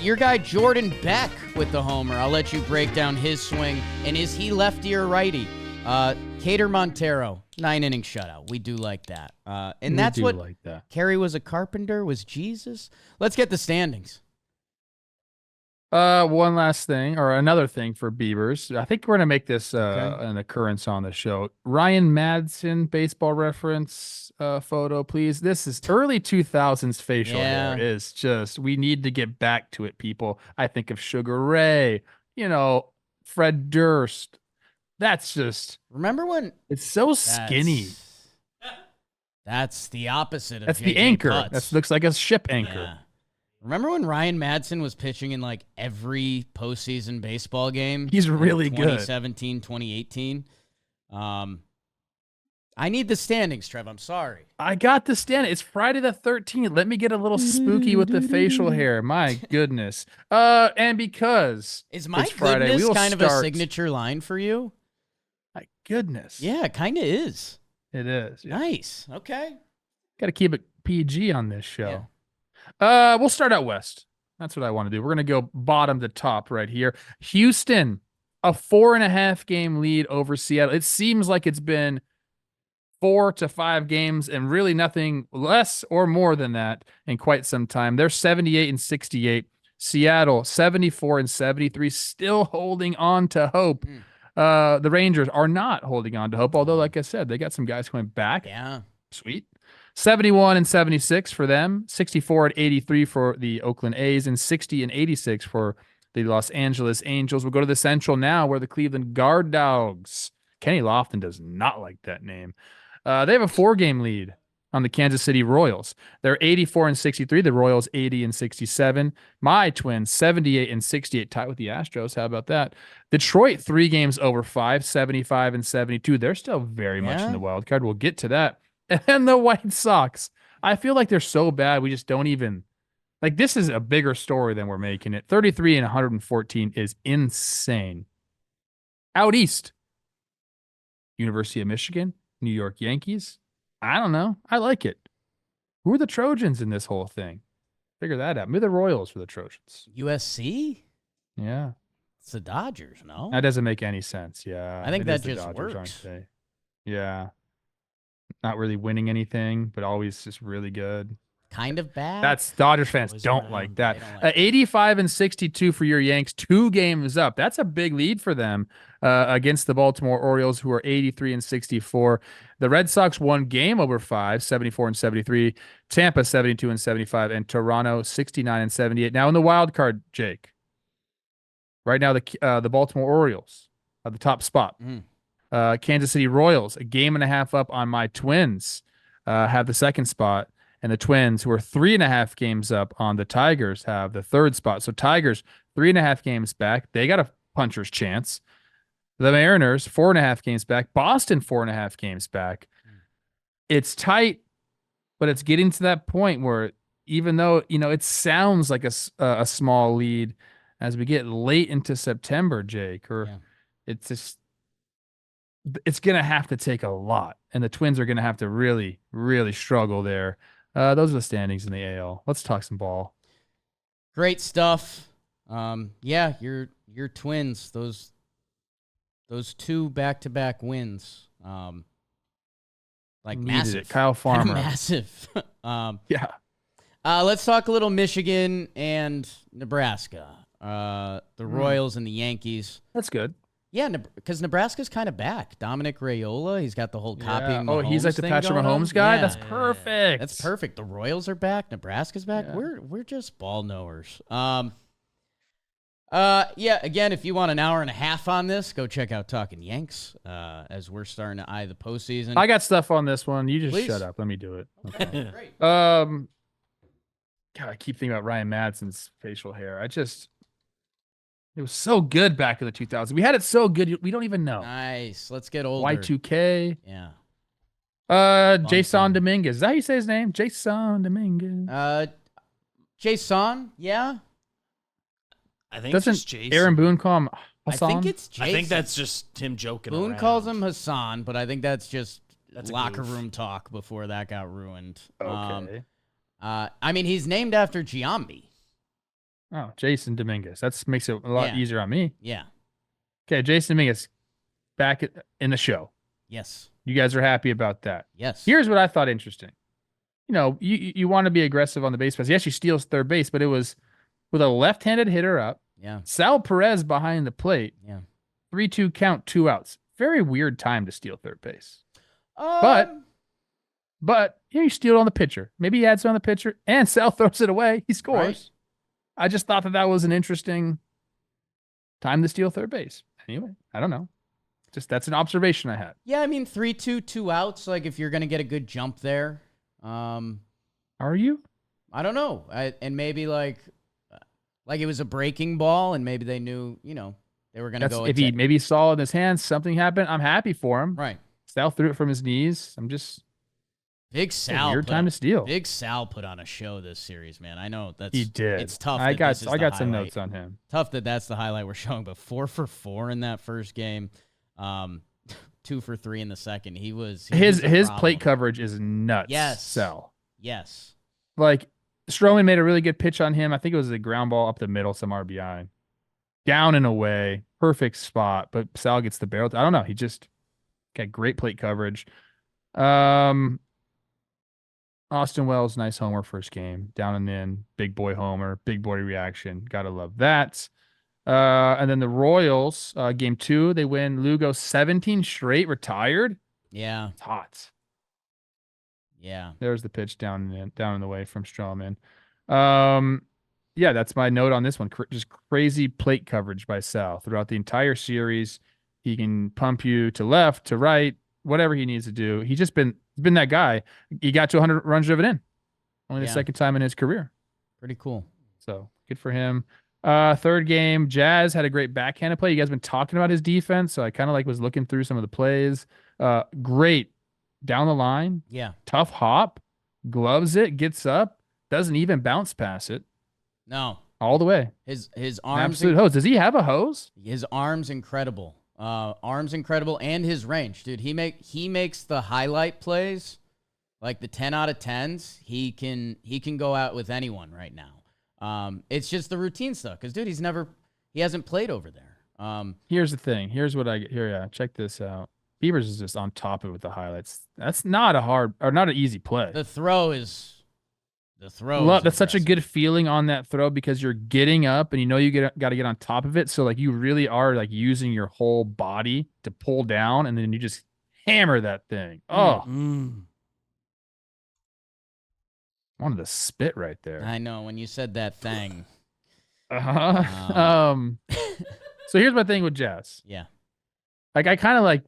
A: Your guy Jordan Beck with the homer. I'll let you break down his swing. And is he lefty or righty? Keider Montero, 9-inning shutout. We do like that. And that's what like that. Kerry was a carpenter, was Jesus. Let's get the standings.
B: One last thing, or another thing for Beavers. I think we're going to make this an occurrence on the show. Ryan Madsen, baseball reference photo, please. This is early 2000s facial hair. It is just, we need to get back to it, people. I think of Sugar Ray, Fred Durst. That's just...
A: Remember when...
B: It's so skinny.
A: That's the opposite of
B: That's
A: J.J.
B: the anchor.
A: Putz.
B: That looks like a ship anchor.
A: Yeah. Remember when Ryan Madsen was pitching in like every postseason baseball game?
B: He's really good.
A: 2017, 2018. I need the standings, Trev. I'm sorry.
B: I got the standing. It's Friday the 13th. Let me get a little spooky with the facial hair. My goodness. And because
A: is my
B: it's Friday,
A: goodness kind of a signature line for you?
B: My goodness.
A: Yeah, it kind of is.
B: It is. Yeah.
A: Nice. Okay.
B: Got to keep it PG on this show. Yeah. We'll start out west. That's what I want to do. We're going to go bottom to top right here. Houston a 4.5 game lead over Seattle. It seems like it's been 4 to 5 games and really nothing less or more than that in quite some time. They're 78 and 68. Seattle 74 and 73, still holding on to hope. The Rangers are not holding on to hope, although, like I said, they got some guys coming back.
A: Yeah.
B: Sweet. 71 and 76 for them, 64 and 83 for the Oakland A's, and 60 and 86 for the Los Angeles Angels. We'll go to the Central now, where the Cleveland Guard Dogs. Kenny Lofton does not like that name. They have a 4-game lead on the Kansas City Royals. They're 84 and 63. The Royals 80 and 67. My Twins 78 and 68, tied with the Astros. How about that? Detroit 3 games over 5, 75 and 72. They're still very much in the wild card. We'll get to that. And then the White Sox. I feel like they're so bad we just don't even like. This is a bigger story than we're making it. 33 and 114 is insane. Out east, University of Michigan, New York Yankees. I don't know. I like it. Who are the Trojans in this whole thing? Figure that out. Maybe the Royals for the Trojans.
A: USC?
B: Yeah.
A: It's the Dodgers, no?
B: That doesn't make any sense. Yeah.
A: I think that
B: the
A: just
B: Dodgers,
A: works.
B: aren't they? Yeah. Not really winning anything, but always just really good.
A: Kind of bad.
B: That's Dodgers fans
C: Always
B: don't
C: around.
B: like that.
A: They don't like
B: 85 and 62 for your Yanks, 2 games up. That's a big lead for them against the Baltimore Orioles, who are 83 and 64. The Red Sox 1 game over 5, 74 and 73. Tampa 72 and 75, and Toronto 69 and 78. Now in the wild card, Jake. Right now the Baltimore Orioles are the top spot. Kansas City Royals, a game and a half up on my Twins, have the second spot. And the Twins, who are 3.5 games up on the Tigers, have the third spot. So Tigers, 3.5 games back. They got a puncher's chance. The Mariners, 4.5 games back. Boston, 4.5 games back. It's tight, but it's getting to that point where even though, it sounds like a small lead as we get late into September, Jake, it's just, it's going to have to take a lot. And the Twins are going to have to really, really struggle there. Those are the standings in the AL. Let's talk some ball.
A: Great stuff. Yeah, your Twins, those 2 back-to-back wins. Like
B: Needed
A: massive.
B: it. Kyle Farmer.
A: Massive.
B: Yeah.
A: Let's talk a little Michigan and Nebraska. The Royals and the Yankees.
B: That's good.
A: Yeah, because Nebraska's kind of back. Dominic Raiola, he's got the whole copying Mahomes.
B: Oh, he's like the
A: thing
B: Patrick
A: going on.
B: Mahomes guy?
A: Yeah.
B: That's perfect.
A: That's perfect. The Royals are back. Nebraska's back.
B: Yeah.
A: We're just ball knowers. Yeah, again, if you want an hour and a half on this, go check out Talkin Yanks as we're starting to eye the postseason.
B: I got stuff on this one. You just
A: Please.
B: shut up. Let me do it. Okay.
A: Great.
B: God, I keep thinking about Ryan Madsen's facial hair. It was so good back in the 2000s. We had it so good, we don't even know.
A: Nice. Let's get older.
B: Y2K.
A: Yeah.
B: Jason Dominguez. Is that how you say his name? Jason Dominguez.
A: Jason, yeah.
C: I think it's just
B: Doesn't
C: Jason.
B: Aaron Boone call him Hassan?
A: I think it's Jason.
C: I think that's just him joking
A: Boone
C: around.
A: calls him Hassan, but I think that's just
C: That's a
A: locker
C: goof.
A: room talk before that got ruined.
B: Okay.
A: I mean, he's named after Giambi.
B: Oh, Jason Dominguez. That makes it a lot
A: Yeah.
B: easier on me.
A: Yeah.
B: Okay, Jason Dominguez back in the show.
A: Yes.
B: You guys are happy about that.
A: Yes.
B: Here's what I thought interesting. You want to be aggressive on the base pass. Yes, he steals third base, but it was with a left-handed hitter up.
A: Yeah.
B: Sal Perez behind the plate.
A: Yeah.
B: 3-2 count, 2 outs. Very weird time to steal third base.
A: Um,
B: But you steal it on the pitcher. Maybe he adds it on the pitcher, and Sal throws it away. He scores.
A: Right.
B: I just thought that was an interesting time to steal third base. Anyway, I don't know. Just that's an observation I had.
A: Yeah, I mean 3-2, 2 outs. Like if you're gonna get a good jump there,
B: Are you?
A: I don't know. And maybe like it was a breaking ball, and maybe they knew they were gonna
B: That's
A: go.
B: if he maybe saw it in his hands, something happened. I'm happy for him.
A: Right.
B: Sal threw it from his knees. I'm just
A: Big
B: it's a
A: Sal.
B: weird
A: put
B: time
A: on-
B: to steal.
A: Big Sal put on a show this series, man. I know that's
B: He did.
A: It's tough.
B: I
A: that
B: got
A: this is the
B: some
A: highlight.
B: notes on him.
A: Tough that that's the highlight we're showing, but 4 for 4 in that first game, 2 for 3 in the second. He was
B: His
A: a
B: plate
A: problem.
B: coverage is nuts.
A: Yes.
B: Sal.
A: Yes.
B: Like Stroman made a really good pitch on him. I think it was a ground ball up the middle, some RBI. down and away, perfect spot. But Sal gets the barrel. I don't know. He just got great plate coverage. Austin Wells, nice homer first game, down and in, big boy homer, big boy reaction. Gotta love that. And then the Royals, game 2, they win. Lugo 17 straight, retired.
A: Yeah.
B: It's hot.
A: Yeah.
B: There's the pitch down and away from Strawman. Yeah, that's my note on this one. Just crazy plate coverage by Sal throughout the entire series. He can pump you to left, to right, whatever he needs to do. He's just been that guy. He got to 100 runs driven in. Only the second time in his career.
A: Pretty cool.
B: So good for him. Third game, Jazz had a great backhanded play. You guys been talking about his defense, so I kind of was looking through some of the plays. Great down the line.
A: Yeah.
B: Tough hop, gloves it, gets up, doesn't even bounce past it.
A: No.
B: All the way.
A: His arms.
B: Absolute hose. Does he have a hose?
A: His arms incredible. Arms incredible, and his range, dude. He makes the highlight plays, like the 10 out of 10s. He can go out with anyone right now. It's just the routine stuff, because dude, he hasn't played over there.
B: Here's the thing. Here's what I get here. Yeah, check this out. Beavers is just on top of it with the highlights. That's not not an easy play.
A: The throw is
B: That's such a good feeling on that throw, because you're getting up and you know you got to get on top of it. So you really are using your whole body to pull down, and then you just hammer that thing. Oh, wanted to spit right there.
A: I know when you said that thing.
B: So here's my thing with Jazz.
A: Yeah.
B: I kind of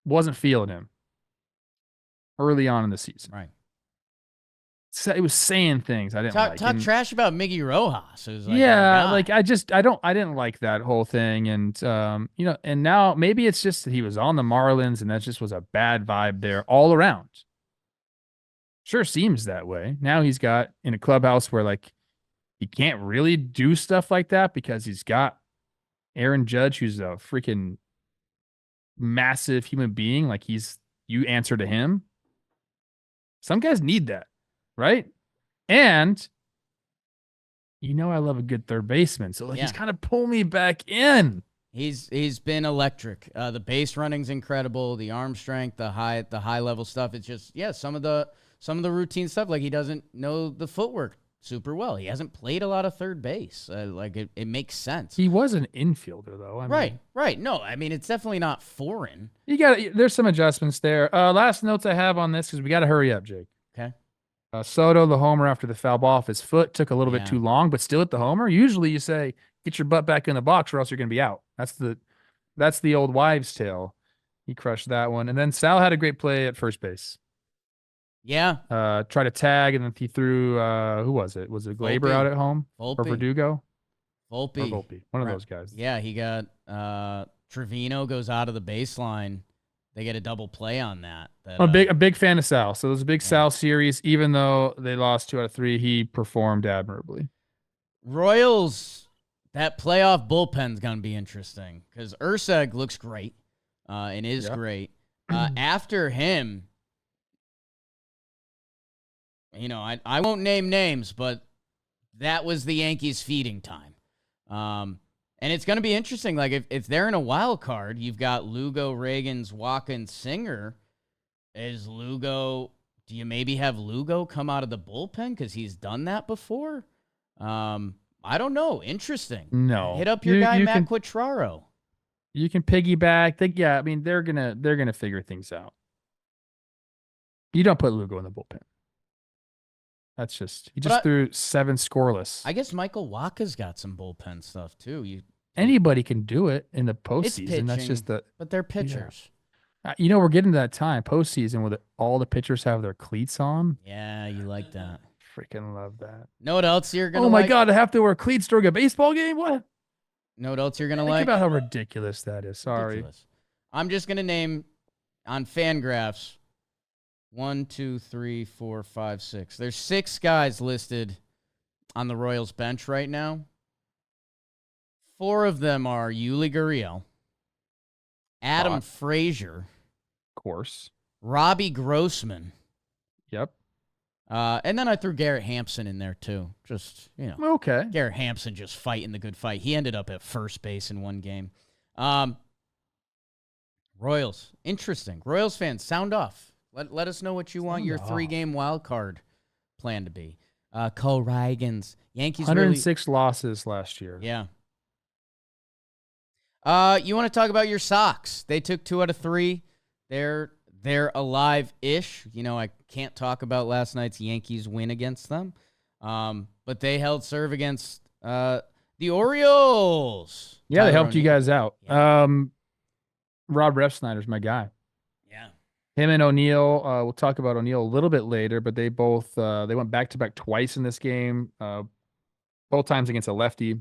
B: wasn't feeling him early on in the season.
A: Right.
B: So it was saying things I didn't like.
A: Talk trash about Miggy Rojas. It was
B: I didn't like that whole thing, and and now maybe it's just that he was on the Marlins, and that just was a bad vibe there all around. Sure seems that way. Now he's got in a clubhouse where he can't really do stuff like that because he's got Aaron Judge, who's a freaking massive human being. You answer to him. Some guys need that. Right? And I love a good third baseman. So he's kind of pulled me back in.
A: He's been electric. The base running's incredible, the arm strength, the high level stuff. It's just some of the routine stuff, he doesn't know the footwork super well. He hasn't played a lot of third base. It makes sense.
B: He was an infielder though.
A: Right. No, it's definitely not foreign.
B: There's some adjustments there. Last notes I have on this, because we got to hurry up, Jake.
A: Okay.
B: Soto, the homer after the foul ball off his foot, took a little bit too long, but still at the homer. Usually you say, get your butt back in the box or else you're going to be out. That's the old wives' tale. He crushed that one. And then Sal had a great play at first base.
A: Yeah.
B: Tried to tag, and then he threw, who was it? Was it Glaber
A: Volpe.
B: Out at home?
A: Volpe.
B: Or Verdugo?
A: Volpe.
B: One of those guys.
A: Yeah, he got Trevino goes out of the baseline. They get a double play on that.
B: I'm a big fan of Sal. So it was a big Sal series. Even though they lost 2 out of 3, he performed admirably.
A: Royals, that playoff bullpen's going to be interesting because Urseg looks great and is great. After him, I won't name names, but that was the Yankees' feeding time. And it's going to be interesting. If they're in a wild card, you've got Lugo, Reagans, Watkins, Singer. Do you maybe have Lugo come out of the bullpen because he's done that before? I don't know. Interesting.
B: No.
A: Hit up your guy, Matt Quatraro.
B: You can piggyback. They're gonna figure things out. You don't put Lugo in the bullpen. That's he threw 7 scoreless.
A: I guess Michael Wacha's got some bullpen stuff too.
B: Anybody can do it in the postseason. That's just
A: but they're pitchers.
B: Yeah. We're getting to that time, postseason, where all the pitchers have their cleats on.
A: Yeah, you like that.
B: Freaking love that.
A: Know what else you're gonna?
B: Oh my God, I have to wear cleats during a baseball game. What?
A: Know what else you're gonna
B: Think
A: like?
B: about how ridiculous that is. Sorry.
A: Ridiculous. I'm just gonna name on Fangraphs 1, 2, 3, 4, 5, 6. There's 6 guys listed on the Royals bench right now. 4 of them are Yuli Gurriel, Adam Frazier,
B: of course,
A: Robbie Grossman.
B: Yep.
A: And then I threw Garrett Hampson in there too. Just,
B: Okay.
A: Garrett Hampson just fighting the good fight. He ended up at first base in one game. Royals, interesting. Royals fans, sound off. Let us know what you want your 3-game wild card plan to be. Cole Reigans, Yankees
B: 106 losses last year.
A: Yeah. You want to talk about your Sox? They took 2 out of 3. They're alive-ish. I can't talk about last night's Yankees win against them. But they held serve against the Orioles.
B: Yeah, they helped you guys out.
A: Yeah.
B: Rob Refsnyder's my guy.
A: Yeah.
B: Him and O'Neill, we'll talk about O'Neill a little bit later, but they both they went back-to-back twice in this game, both times against a lefty.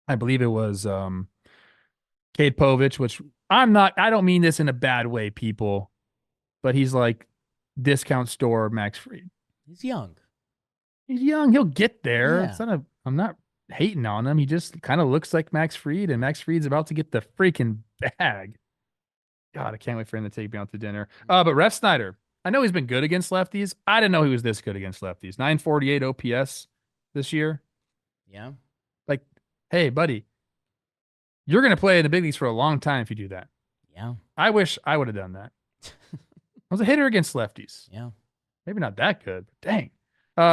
B: I believe it was Cade Povich, which I don't mean this in a bad way, people, but he's like discount store Max Fried.
A: He's young.
B: He'll get there.
A: Yeah.
B: I'm not hating on him. He just kind of looks like Max Fried, and Max Fried's about to get the freaking bag. God, I can't wait for him to take me out to dinner. But Refsnyder, I know he's been good against lefties. I didn't know he was this good against lefties. 948 OPS this year.
A: Yeah.
B: Like, hey, buddy, you're going to play in the big leagues for a long time if you do that.
A: Yeah.
B: I wish I would have done that. I was a hitter against lefties.
A: Yeah.
B: Maybe not that good, but dang.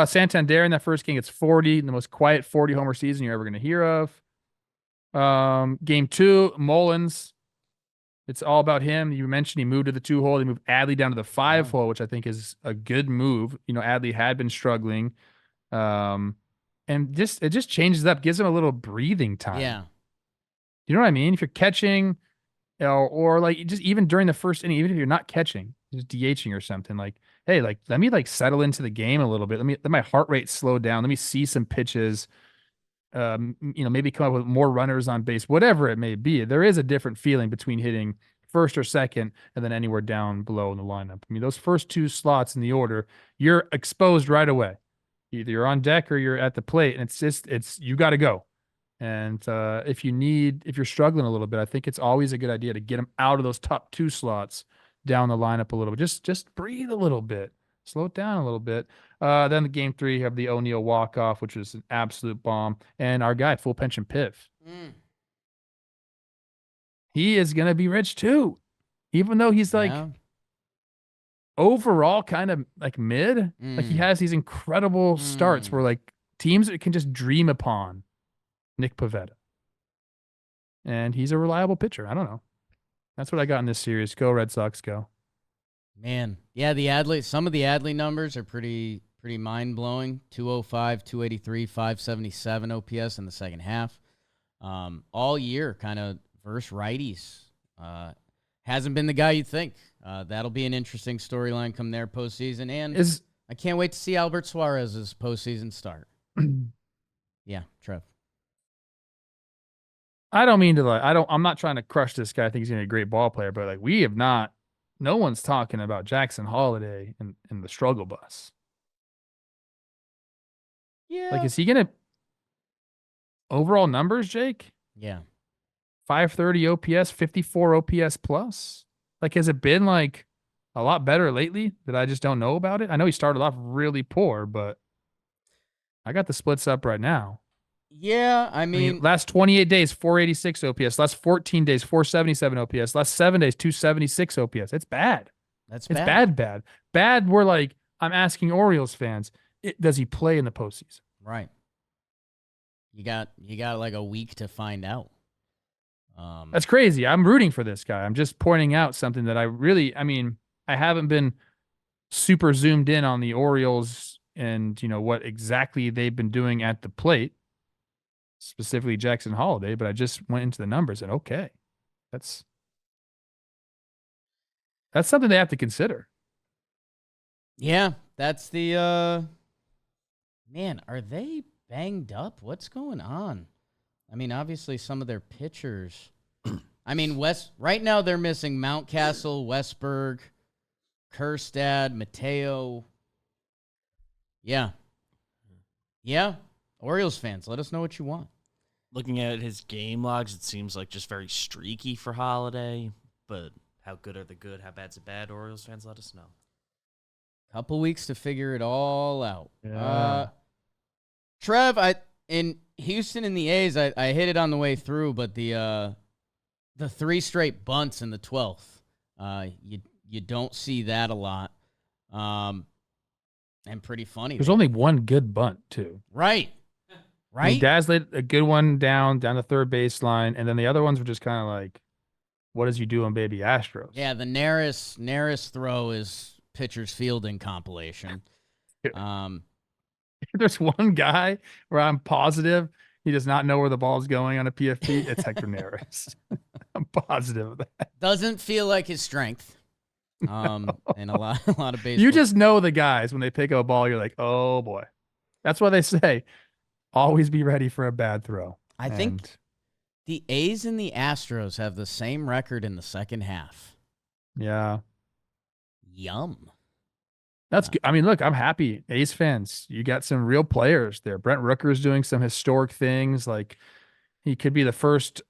B: Santander in that first game gets 40, the most quiet 40 homer season you're ever going to hear of. Game 2, Mullins. It's all about him. You mentioned he moved to the 2-hole. He moved Adley down to the 5-hole, which I think is a good move. Adley had been struggling. And it just changes up, gives him a little breathing time.
A: Yeah.
B: You know what I mean? If you're catching or like just even during the first inning, even if you're not catching, just DHing or something, like, hey, like let me like settle into the game a little bit. Let my heart rate slow down. Let me see some pitches. Maybe come up with more runners on base, whatever it may be. There is a different feeling between hitting first or second and then anywhere down below in the lineup. I mean, those first 2 slots in the order, you're exposed right away. Either you're on deck or you're at the plate, and it's you got to go. And if you're struggling a little bit, I think it's always a good idea to get them out of those top 2 slots down the lineup a little bit. Just breathe a little bit. Slow it down a little bit. Then the game 3, you have the O'Neill walk-off, which was an absolute bomb. And our guy, full pension Piv. He is going to be rich too. Even though he's like overall kind of like mid. Like he has these incredible starts where like teams can just dream upon Nick Pivetta. And he's a reliable pitcher. I don't know. That's what I got in this series. Go Red Sox, go.
A: Man, yeah, some of the Adley numbers are pretty mind-blowing. 205, 283, 577 OPS in the second half. All year, kind of versus righties. Hasn't been the guy you'd think. That'll be an interesting storyline come their postseason. And I can't wait to see Albert Suarez's postseason start. Yeah, Trev.
B: I don't mean to I'm not trying to crush this guy. I think he's going to be a great ball player, but like no one's talking about Jackson Holliday in the struggle bus.
A: Yeah.
B: Like, is he going to overall numbers, Jake?
A: Yeah.
B: 530 OPS, 54 OPS plus. Like, has it been like a lot better lately that I just don't know about it? I know he started off really poor, but I got the splits up right now.
A: Yeah, I mean
B: last 28 days, 486 OPS. Last 14 days, 477 OPS. Last 7 days, 276 OPS. It's bad.
A: It's
B: bad. Bad. We're like, I'm asking Orioles fans, does he play in the postseason?
A: Right. You got like a week to find out.
B: That's crazy. I'm rooting for this guy. I'm just pointing out something that I haven't been super zoomed in on the Orioles and, what exactly they've been doing at the plate. Specifically Jackson Holliday, but I just went into the numbers and okay, that's something they have to consider.
A: Yeah, that's the man, are they banged up? What's going on? I mean, obviously some of their pitchers. I mean, right now they're missing Mountcastle, Westberg, Kerstad, Mateo. Yeah. Yeah. Orioles fans, let us know what you want.
C: Looking at his game logs, it seems like just very streaky for Holliday. But how good are the good? How bad's the bad? Orioles fans, let us know.
A: Couple weeks to figure it all out.
B: Yeah.
A: Trev, in Houston in the A's, I hit it on the way through, but the 3 straight bunts in the 12th, you don't see that a lot, and pretty funny.
B: There's only one good bunt too.
A: Right.
B: I mean, Daz laid a good one down the third baseline, and then the other ones were just kind of like, "What is you doing, baby Astros?"
A: Yeah, the Neris throw is pitcher's fielding compilation.
B: There's one guy where I'm positive he does not know where the ball is going on a PFP. It's Hector Neris. I'm positive of that.
A: Doesn't feel like his strength. And a lot of baseball.
B: You just know the guys when they pick up a ball. You're like, oh boy. That's why they say, always be ready for a bad throw.
A: I think the A's and the Astros have the same record in the second half.
B: Yeah.
A: Yum.
B: That's good. I mean, look, I'm happy. A's fans, you got some real players there. Brent Rooker's doing some historic things. Like, he could be the first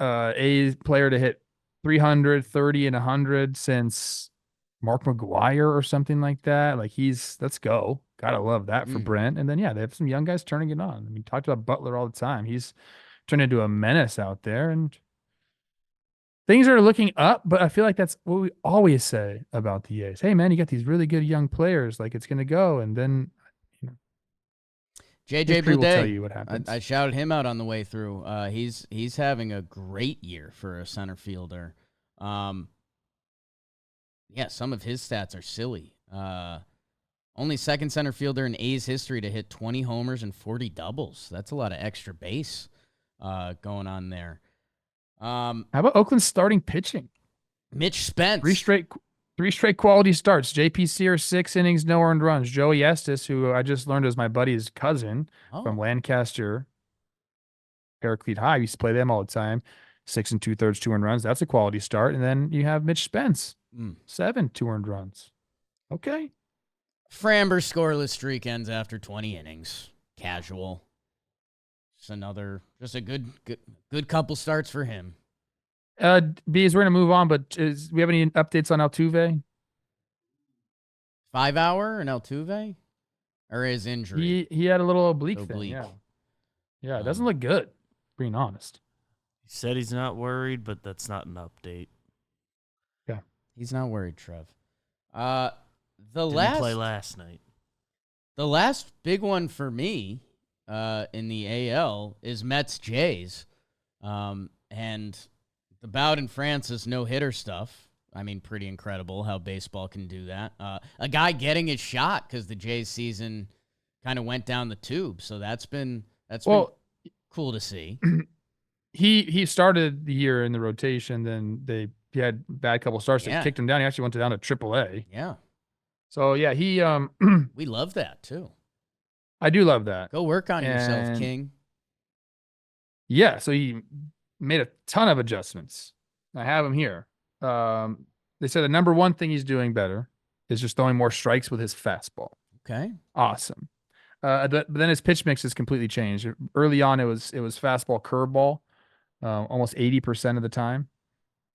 B: A's player to hit 330 and 100 since Mark McGuire or something like that. Like, let's go. Gotta love that for Brent. And then, yeah, they have some young guys turning it on. I mean, talked about Butler all the time. He's turned into a menace out there, and things are looking up, but I feel like that's what we always say about the A's. Hey, man, you got these really good young players. Like, it's going to go. And then,
A: JJ
B: will tell
A: Bleday,
B: you what happens.
A: I shouted him out on the way through. He's having a great year for a center fielder. Yeah, some of his stats are silly. Only second center fielder in A's history to hit 20 homers and 40 doubles. That's a lot of extra base going on there.
B: How about Oakland's starting pitching?
A: Mitch Spence.
B: Three straight quality starts. JP Sear, 6 innings, no earned runs. Joey Estes, who I just learned is my buddy's cousin from Lancaster, Paraclete High. I used to play them all the time. 6 2/3, 2 earned runs. That's a quality start. And then you have Mitch Spence, 7 2 earned runs. Okay.
A: Framber scoreless streak ends after 20 innings. Casual. Just a good couple starts for him.
B: Bees, we're gonna move on, but do we have any updates on Altuve?
A: 5 hour and Altuve, or his injury?
B: He had a little oblique thing. Yeah, it doesn't look good. Being honest.
C: He said he's not worried, but that's not an update.
B: Yeah,
A: he's not worried, Trev.
C: Didn't play last night.
A: The last big one for me in the AL is Mets Jays, and the Bowden Francis no-hitter stuff. I mean, pretty incredible how baseball can do that. A guy getting his shot because the Jays season kind of went down the tube, so that's been cool to see.
B: He started the year in the rotation, then he had a bad couple starts that kicked him down. He actually went down to AAA.
A: Yeah.
B: So yeah, he
A: we love that too.
B: I do love that.
A: Go work on yourself, King.
B: Yeah, so he made a ton of adjustments. I have him here. They said the number one thing he's doing better is just throwing more strikes with his fastball.
A: Okay.
B: Awesome. But then his pitch mix has completely changed. Early on, it was fastball curveball, almost 80% of the time.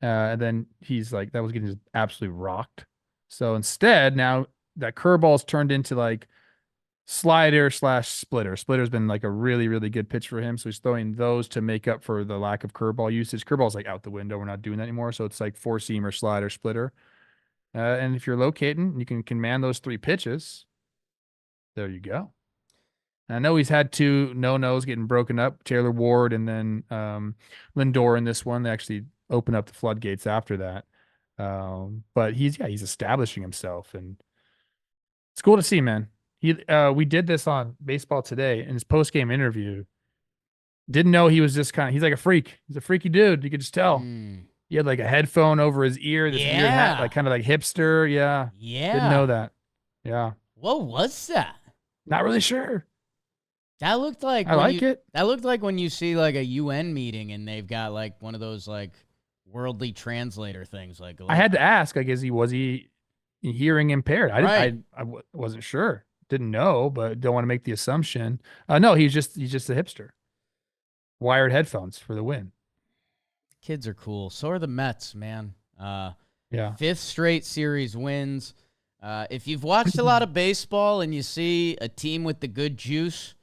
B: And then that was getting just absolutely rocked. So instead, now that curveball's turned into like slider/splitter. Splitter's been like a really, really good pitch for him. So he's throwing those to make up for the lack of curveball usage. Curveball's like out the window. We're not doing that anymore. So it's like 4-seamer, slider, splitter. And if you're locating, you can command those 3 pitches. There you go. And I know he's had 2 no-nos getting broken up, Taylor Ward and then Lindor in this one. They actually opened up the floodgates after that. But he's establishing himself, and it's cool to see, man. We did this on Baseball Today in his post-game interview. Didn't know he was just he's like a freak. He's a freaky dude. You could just tell. He had like a headphone over his ear, this weird hat, like kind of like hipster. Yeah.
A: Yeah.
B: Didn't know that. Yeah.
A: What was that?
B: Not really sure.
A: That looked like That looked like when you see like a UN meeting and they've got like one of those like worldly translator things. Like
B: I had to ask, was he hearing impaired? I wasn't sure. Didn't know, but don't want to make the assumption. No, he's just a hipster. Wired headphones for the win.
A: Kids are cool. So are the Mets, man.
B: Yeah.
A: 5th straight series wins. If you've watched a lot of baseball and you see a team with the good juice,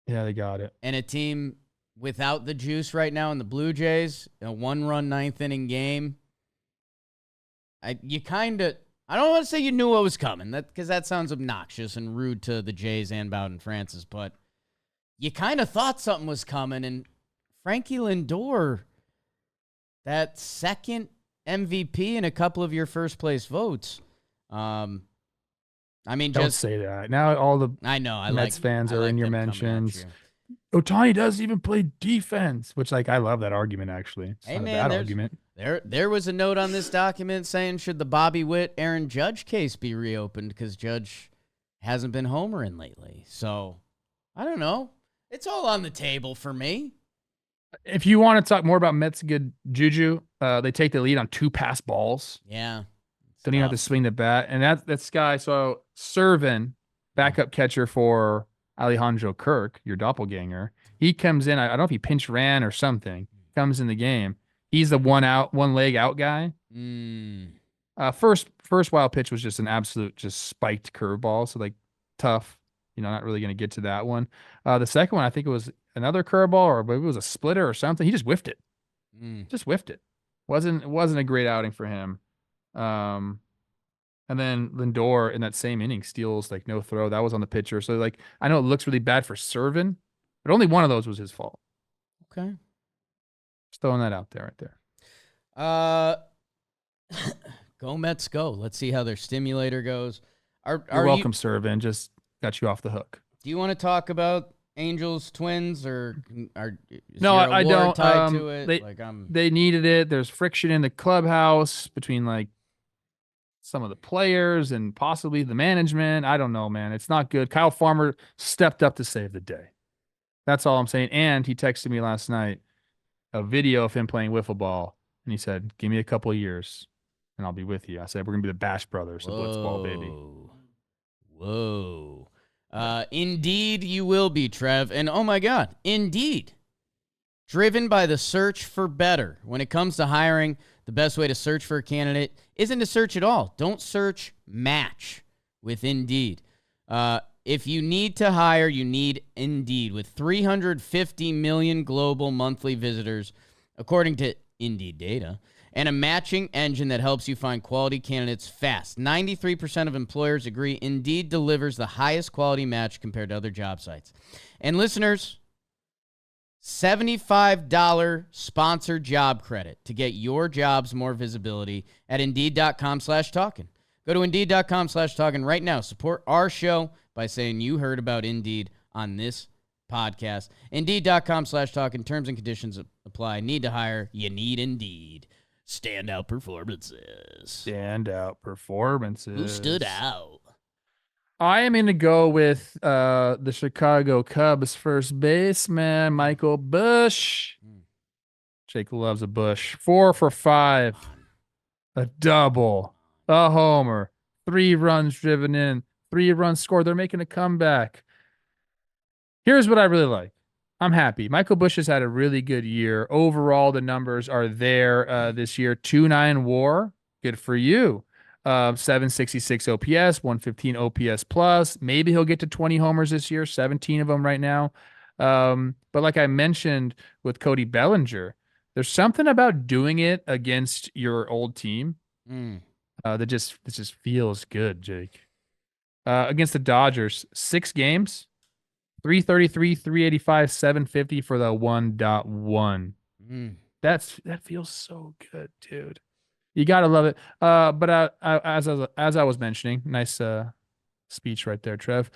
B: yeah, they got it,
A: and a team without the juice right now in the Blue Jays, a 1-run ninth inning game, I don't want to say you knew what was coming, because that sounds obnoxious and rude to the Jays and Bowden Francis, but you kind of thought something was coming, and Frankie Lindor, that second MVP and a couple of your first place votes. Don't
B: say that. Now all the
A: Mets
B: fans are in your mentions. Ohtani doesn't even play defense, which I love that argument actually. It's not a bad argument.
A: There was a note on this document saying should the Bobby Witt, Aaron Judge case be reopened because Judge hasn't been homering lately. So I don't know. It's all on the table for me.
B: If you want to talk more about Mets' good juju, they take the lead on 2 pass balls.
A: Yeah.
B: Don't even have to swing the bat. And that's guy. So Servin, backup catcher for Alejandro Kirk, your doppelganger, he comes in. I don't know if he pinch ran or something. Comes in the game. He's the one leg out guy. First wild pitch was just an absolute spiked curveball. So tough. Not really going to get to that one. The second one, I think it was another curveball or maybe it was a splitter or something. He just whiffed it. Just whiffed it. Wasn't a great outing for him. And then Lindor in that same inning steals no throw. That was on the pitcher. So I know it looks really bad for Servin, but only one of those was his fault.
A: Okay.
B: Just throwing that out there right
A: there. Go Mets, go. Let's see how their stimulator goes.
B: You're welcome, Servin. Just got you off the hook.
A: Do you want to talk about Angels Twins or
B: no? I don't.
A: Tied to it?
B: They needed it. There's friction in the clubhouse between some of the players and possibly the management. I don't know, man. It's not good. Kyle Farmer stepped up to save the day. That's all I'm saying. And he texted me last night a video of him playing wiffle ball, and he said, "Give me a couple of years, and I'll be with you." I said, "We're gonna be the Bash Brothers, the Blitzball, baby."
A: Whoa. Indeed, you will be, Trev. And oh my God, indeed. Driven by the search for better. When it comes to hiring, the best way to search for a candidate isn't to search at all. Don't search, match with Indeed. If you need to hire, you need Indeed. With 350 million global monthly visitors, according to Indeed data, and a matching engine that helps you find quality candidates fast. 93% of employers agree Indeed delivers the highest quality match compared to other job sites. And listeners, $75 sponsored job credit to get your jobs more visibility at Indeed.com/Talkin. Go to Indeed.com/Talkin right now. Support our show by saying you heard about Indeed on this podcast. Indeed.com/Talkin. Terms and conditions apply. Need to hire? You need Indeed. Standout performances. Who stood out?
B: I am going to go with the Chicago Cubs first baseman, Michael Busch. Jake loves a Busch. 4 for 5. A double. A homer. 3 runs driven in. 3 runs scored. They're making a comeback. Here's what I really like. I'm happy. Michael Busch has had a really good year. Overall, the numbers are there this year. 2.9 WAR. Good for you. 766 OPS, 115 OPS plus. Maybe he'll get to 20 homers this year, 17 of them right now. But like I mentioned with Cody Bellinger, there's something about doing it against your old team that just feels good, Jake. Against the Dodgers, 6 games, 333, 385, 750 for the 1.1. That feels so good, dude. You gotta love it. But as I was mentioning, nice speech right there, Trev.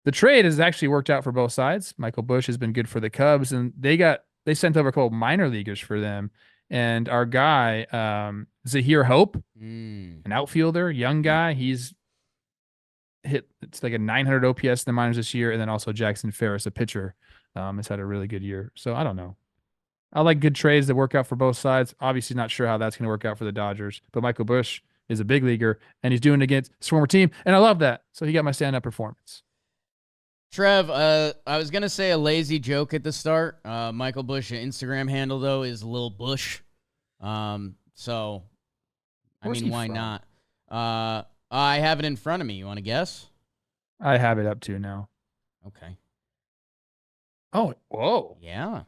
B: The trade has actually worked out for both sides. Michael Busch has been good for the Cubs, and they sent over a couple minor leaguers for them. And our guy, Zahir Hope, an outfielder, young guy, he's hit a 900 OPS in the minors this year, and then also Jackson Ferris, a pitcher, has had a really good year. So I don't know. I like good trades that work out for both sides. Obviously not sure how that's going to work out for the Dodgers, but Michael Busch is a big leaguer, and he's doing it against his former team, and I love that. So he got my stand-up performance.
A: Trev, I was going to say a lazy joke at the start. Michael Busch's Instagram handle, though, is Lil Bush. So, I mean, why not? I have it in front of me. You want to guess?
B: I have it up to now.
A: Okay.
B: Oh, whoa.
A: Yeah.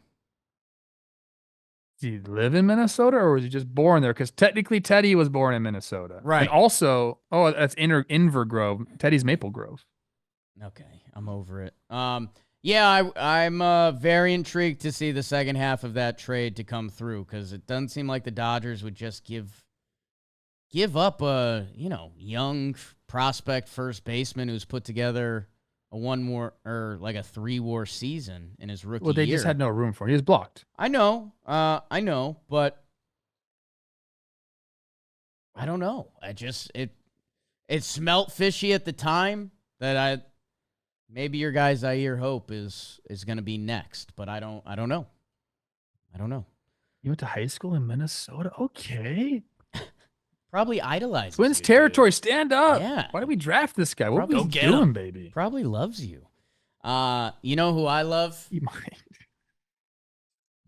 B: Did he live in Minnesota or was he just born there? Because technically Teddy was born in Minnesota.
A: Right.
B: And also, that's Invergrove. Teddy's Maple Grove.
A: Okay. I'm over it. Yeah, I'm very intrigued to see the second half of that trade to come through because it doesn't seem like the Dodgers would just give up a, young prospect first baseman who's put together a 3-war season in his rookie year.
B: Well, they just had no room for him. He was blocked.
A: I know, but I don't know. It smelt fishy at the time that maybe your guy Zaire Hope is going to be next, but I don't know.
B: You went to high school in Minnesota? Okay.
A: Probably idolizes
B: Twins
A: you,
B: territory,
A: dude.
B: stand up.
A: Yeah.
B: Why did we draft this guy? What
A: Probably
B: are we doing, baby?
A: Probably loves you. You know who I love?
B: He might.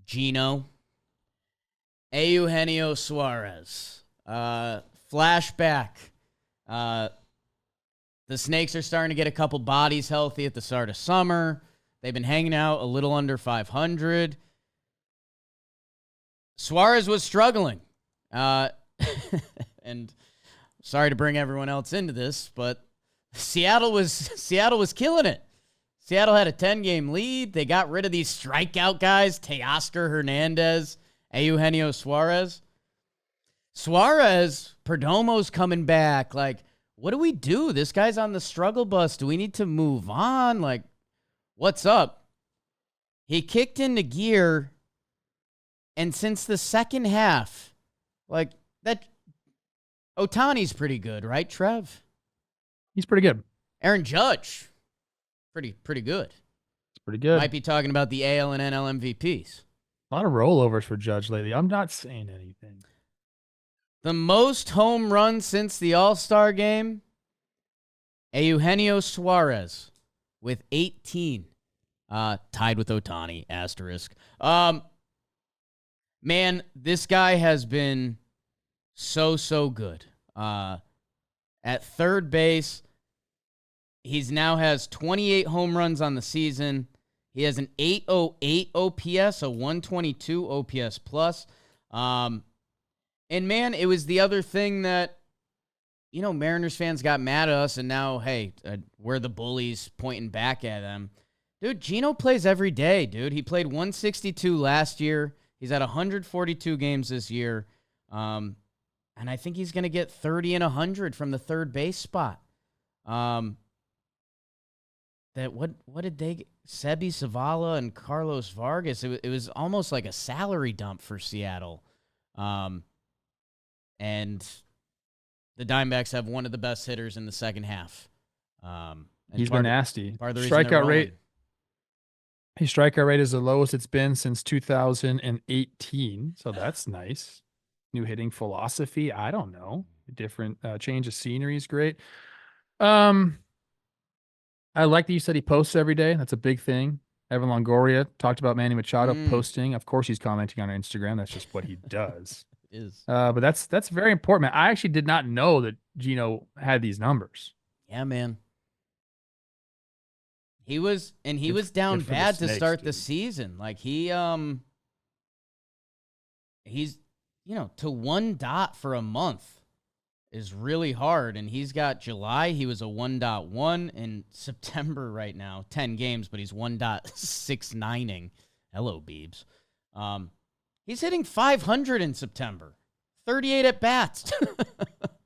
A: Gino. Eugenio Suarez. Flashback. The Snakes are starting to get a couple bodies healthy at the start of summer. They've been hanging out a little under 500. Suarez was struggling. And sorry to bring everyone else into this, but Seattle was killing it. Seattle had a 10-game lead. They got rid of these strikeout guys, Teoscar Hernandez, Eugenio Suarez. Perdomo's coming back. Like, what do we do? This guy's on the struggle bus. Do we need to move on? Like, what's up? He kicked into gear, and since the second half, like, that Ohtani's pretty good, right, Trev?
B: He's pretty good.
A: Aaron Judge, pretty good.
B: It's pretty good.
A: Might be talking about the AL and NL MVPs.
B: A lot of rollovers for Judge lately. I'm not saying anything.
A: The most home runs since the All-Star game, Eugenio Suarez with 18. Tied with Ohtani, asterisk. Man, this guy has been so good. At third base, he's now has 28 home runs on the season. He has an 808 OPS, a 122 OPS plus. And man, it was the other thing that, Mariners fans got mad at us, and now, hey, we're the bullies pointing back at them. Dude, Gino plays every day, dude. He played 162 last year. He's at 142 games this year. And I think he's going to get 30 and 100 from the third base spot. What did they get? Sebi Zavala and Carlos Vargas. It was almost like a salary dump for Seattle. And the Diamondbacks have one of the best hitters in the second half.
B: He's been nasty.
A: Strikeout
B: rate. His strikeout rate is the lowest it's been since 2018. So that's nice. New hitting philosophy. I don't know. Different change of scenery is great. I like that you said he posts every day. That's a big thing. Evan Longoria talked about Manny Machado posting. Of course, he's commenting on Instagram. That's just what he does.
A: It is.
B: But that's very important, man. I actually did not know that Gino had these numbers.
A: Yeah, man. He was down bad to start the season. Like he's to 1 dot for a month is really hard. And he's got July. He was a 1.1 in September right now, 10 games, but he's 1.69ing. Hello, Beebs. He's hitting 500 in September, 38 at bats.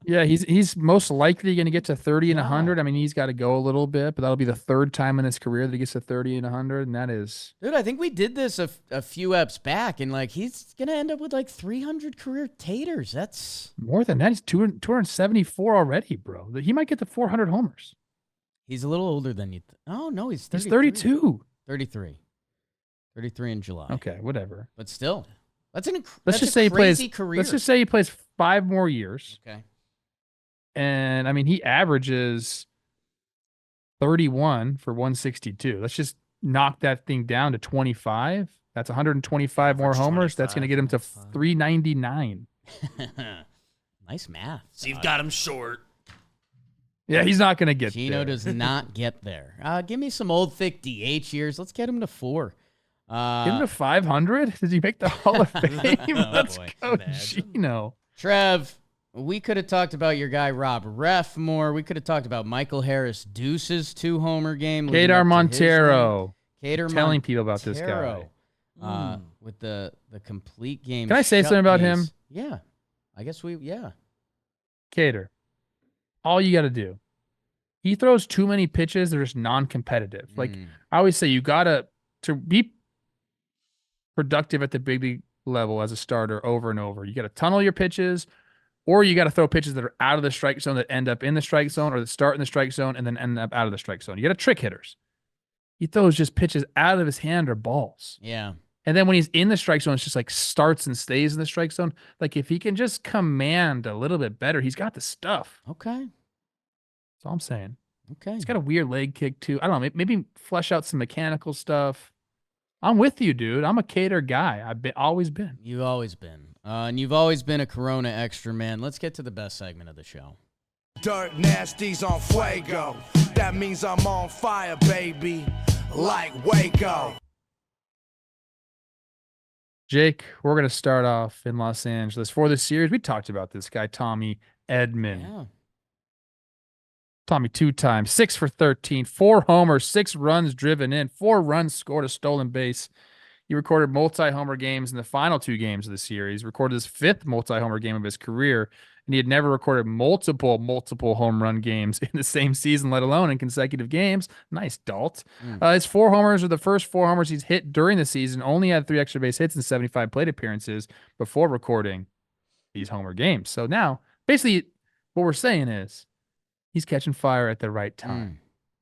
B: Yeah, he's most likely going to get to 30 and 100. I mean, he's got to go a little bit, but that'll be the third time in his career that he gets to 30 and 100, and that is...
A: Dude, I think we did this a few eps back, and, like, he's going to end up with, like, 300 career taters. That's...
B: More than that. He's 274 already, bro. He might get to 400 homers.
A: He's a little older than you... Oh, no, he's 33.
B: He's 32.
A: 33. 33 in July.
B: Okay, whatever.
A: But still, that's an
B: let's just say
A: career.
B: Let's just say he plays 5 more years.
A: Okay.
B: And, I mean, he averages 31 for 162. Let's just knock that thing down to 25. That's 125 more homers. That's going to get him to 399.
A: Nice math.
C: So you've got him short.
B: Yeah, he's not going to get
A: Gino
B: there.
A: does not get there. Give me some old, thick DH years. Let's get him to 4.
B: Give him to 500? Did he make the Hall of Fame? Let's
A: boy.
B: go, Gino.
A: Trev, we could have talked about your guy Rob Ref more. We could have talked about Michael Harris Deuce's 2-homer game.
B: Keider Montero.
A: Keider
B: telling people about this guy.
A: With the complete game.
B: Can I say something about him?
A: Yeah. I guess
B: Keider. All you got to do. He throws too many pitches that are just non-competitive. Like I always say, you got to be productive at the big league level as a starter over and over. You got to tunnel your pitches, or you got to throw pitches that are out of the strike zone that end up in the strike zone, or that start in the strike zone and then end up out of the strike zone. You got to trick hitters. He throws just pitches out of his hand or balls.
A: Yeah.
B: And then when he's in the strike zone, it's just like starts and stays in the strike zone. Like if he can just command a little bit better, he's got the stuff.
A: Okay.
B: That's all I'm saying.
A: Okay.
B: He's got a weird leg kick too. I don't know. Maybe flesh out some mechanical stuff. I'm with you, dude. I'm a Keider guy. I've always been.
A: You've always been. And you've always been a Corona extra, man. Let's get to the best segment of the show.
D: Dirt Nasty's on Fuego. That means I'm on fire, baby. Like Waco.
B: Jake, we're going to start off in Los Angeles. For the series, we talked about this guy, Tommy Edman.
A: Yeah.
B: Tommy 2 times, 6 for 13, 4 homers, 6 runs driven in, 4 runs scored, a stolen base. He recorded multi-homer games in the final 2 games of the series, recorded his 5th multi-homer game of his career, and he had never recorded multiple home run games in the same season, let alone in consecutive games. Nice, Dalt. His 4 homers are the first 4 homers he's hit during the season, only had 3 extra base hits and 75 plate appearances before recording these homer games. So now, basically, what we're saying is, he's catching fire at the right time.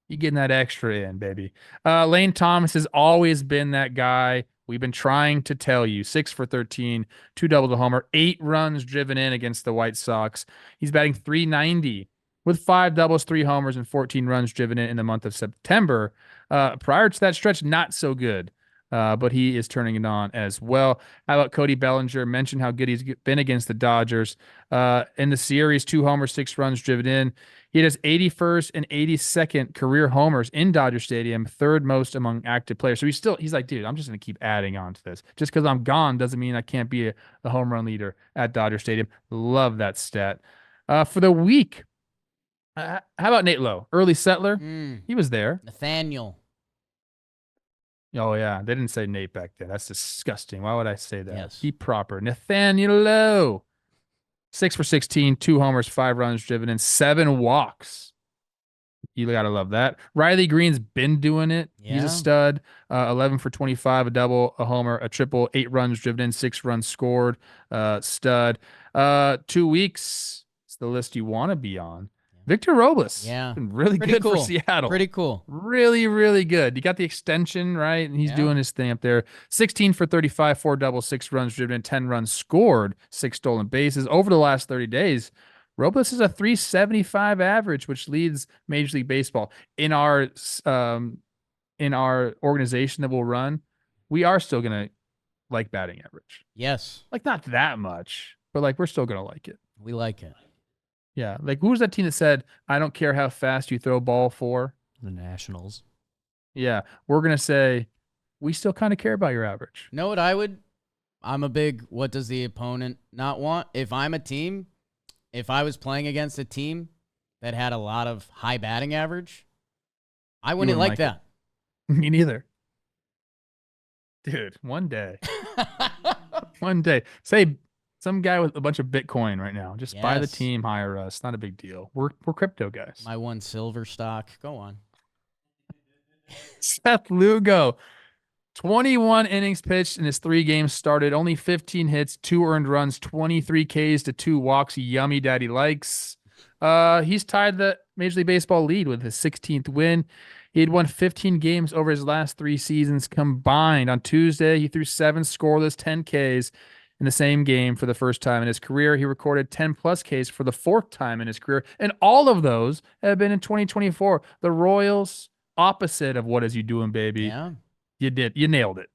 B: You getting that extra in, baby. Lane Thomas has always been that guy. We've been trying to tell you. 6 for 13, 2 doubles, a homer, 8 runs driven in against the White Sox. He's batting .390 with 5 doubles, 3 homers, and 14 runs driven in the month of September. Prior to that stretch, not so good. But he is turning it on as well. How about Cody Bellinger? Mentioned how good he's been against the Dodgers. In the series, 2 homers, 6 runs driven in. He has 81st and 82nd career homers in Dodger Stadium, 3rd most among active players. So he's like, dude, I'm just going to keep adding on to this. Just because I'm gone doesn't mean I can't be a home run leader at Dodger Stadium. Love that stat. For the week, how about Nate Lowe? Early settler. He was there.
A: Nathaniel.
B: Oh, yeah. They didn't say Nate back then. That's disgusting. Why would I say that?
A: Yes.
B: Be proper. Nathaniel Lowe. 6 for 16, 2 homers, 5 runs driven in, 7 walks. You got to love that. Riley Green's been doing it.
A: Yeah.
B: He's a stud. 11 for 25, a double, a homer, a triple, 8 runs driven in, 6 runs scored. Stud. 2 weeks. It's the list you want to be on. Victor Robles.
A: Yeah.
B: Been really
A: Pretty
B: good
A: cool.
B: for Seattle.
A: Pretty cool.
B: Really, really good. You got the extension, right? And he's doing his thing up there. 16 for 35, 4 doubles, 6 runs driven in, 10 runs scored, 6 stolen bases. Over the last 30 days, Robles is a .375 average, which leads Major League Baseball. In our organization that we'll run, we are still going to like batting average.
A: Yes.
B: Like not that much, but like we're still going to like it.
A: We like it.
B: Yeah. Like who was that team that said, I don't care how fast you throw ball for?
C: The Nationals.
B: Yeah. We're going to say, we still kind of care about your average.
A: Know what I'm a big, what does the opponent not want? If I'm a team, if I was playing against a team that had a lot of high batting average, I wouldn't like that.
B: Me neither. Dude, one day. One day. Say some guy with a bunch of Bitcoin right now. Just buy the team, hire us. Not a big deal. We're crypto guys.
A: My one silver stock. Go on.
B: Seth Lugo. 21 innings pitched in his 3 games started. Only 15 hits, 2 earned runs, 23 Ks to 2 walks. Yummy daddy likes. He's tied the Major League Baseball lead with his 16th win. He had won 15 games over his last 3 seasons combined. On Tuesday, he threw 7 scoreless, 10 Ks in the same game for the first time in his career. He recorded 10-plus Ks for the 4th time in his career, and all of those have been in 2024. The Royals, opposite of what is you doing, baby.
A: Yeah.
B: You did. You nailed it.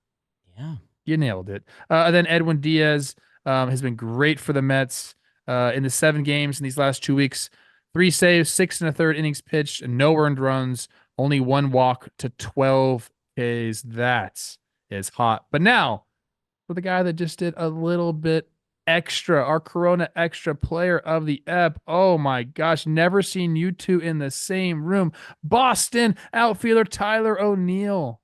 A: Yeah.
B: You nailed it. And then Edwin Diaz has been great for the Mets in the 7 games in these last 2 weeks. 3 saves, 6 1/3 innings pitched, and no earned runs, only 1 walk to 12 Ks. That is hot. But now, for the guy that just did a little bit extra, our Corona Extra player of the ep. Oh my gosh, never seen you two in the same room. Boston outfielder Tyler O'Neill.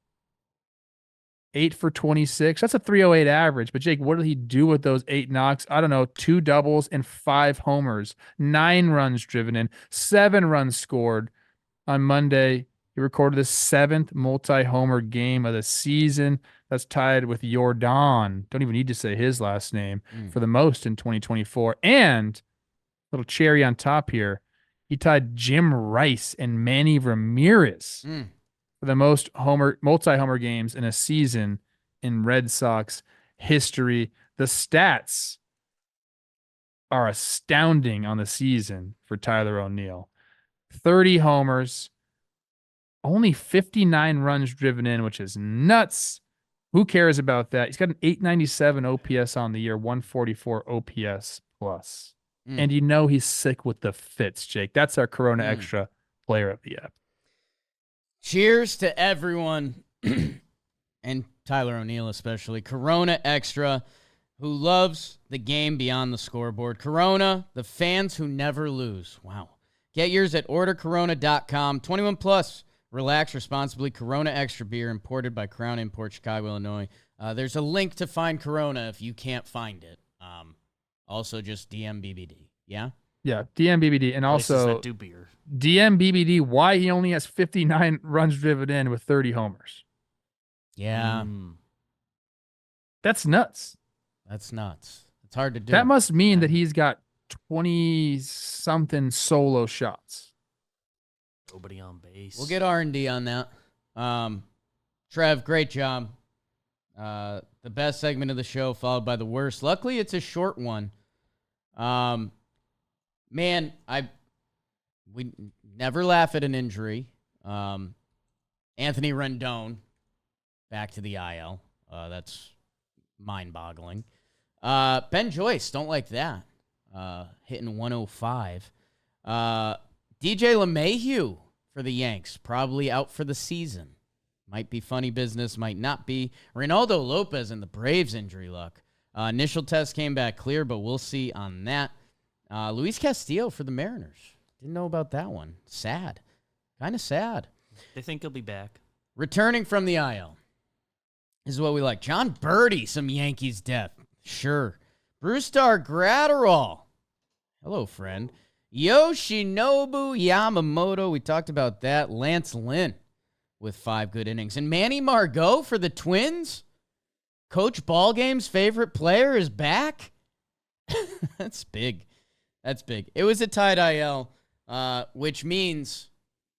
B: 8 for 26. That's a 308 average. But Jake, what did he do with those 8 knocks? I don't know. 2 doubles and 5 homers, 9 runs driven in, 7 runs scored. On Monday, he recorded the 7th multi-homer game of the season. That's tied with Jordan. Don't even need to say his last name for the most in 2024. And little cherry on top here, he tied Jim Rice and Manny Ramirez for the most multi-homer games in a season in Red Sox history. The stats are astounding on the season for Tyler O'Neill. 30 homers, only 59 runs driven in, which is nuts. Who cares about that? He's got an 897 OPS on the year, 144 OPS plus. And you know he's sick with the fits, Jake. That's our Corona Extra player of the app.
A: Cheers to everyone, and Tyler O'Neill especially. Corona Extra, who loves the game beyond the scoreboard. Corona, the fans who never lose. Wow. Get yours at ordercorona.com. 21 plus. Relax responsibly. Corona Extra beer imported by Crown Import, Chicago, Illinois. There's a link to find Corona if you can't find it. Also, just DMBBD. Yeah?
B: Yeah, DMBBD. And
C: Places
B: also
C: that do beer.
B: DMBBD, why he only has 59 runs driven in with 30 homers.
A: Yeah.
B: That's nuts.
A: That's nuts. It's hard to do.
B: That must mean that he's got 20-something solo shots.
C: Nobody on base.
A: We'll get R&D on that. Trev, great job. The best segment of the show, followed by the worst. Luckily, it's a short one. Man, we never laugh at an injury. Anthony Rendon back to the IL. That's mind-boggling. Ben Joyce, don't like that. Hitting 105. DJ LeMahieu for the Yanks, probably out for the season. Might be funny business, might not be. Reynaldo Lopez and the Braves injury luck. Initial test came back clear, but we'll see on that. Luis Castillo for the Mariners. Didn't know about that one. Sad. Kind of sad.
C: They think he'll be back.
A: Returning from the IL. This is what we like. John Birdie, some Yankees depth. Sure. Brewstar Gratterall. Hello, friend. Yoshinobu Yamamoto. We talked about that. Lance Lynn with 5 good innings. And Manny Margot for the Twins. Coach Ballgame's favorite player is back. That's big. That's big. It was a tied IL, which means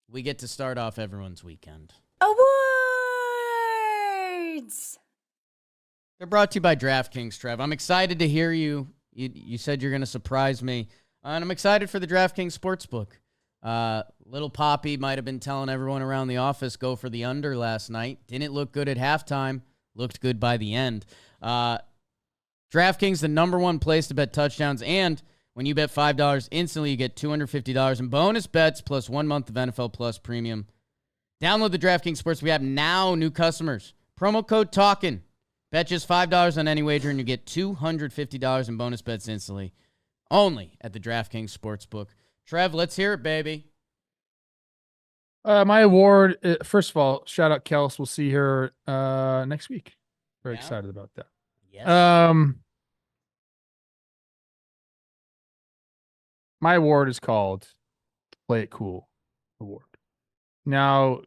A: we get to start off everyone's weekend.
E: Awards!
A: They're brought to you by DraftKings, Trev. I'm excited to hear you. You said you're going to surprise me. And I'm excited for the DraftKings Sportsbook. Little Poppy might have been telling everyone around the office, go for the under last night. Didn't look good at halftime. Looked good by the end. DraftKings, the #1 place to bet touchdowns. And when you bet $5, instantly you get $250 in bonus bets plus 1 month of NFL Plus Premium. Download the DraftKings Sportsbook app now, new customers. Promo code Talkin. Bet just $5 on any wager and you get $250 in bonus bets instantly. Only at the DraftKings Sportsbook. Trev, let's hear it, baby.
B: My award, first of all, shout out Kels. We'll see her next week. Very excited about that.
A: Yes.
B: My award is called Play It Cool Award. Now,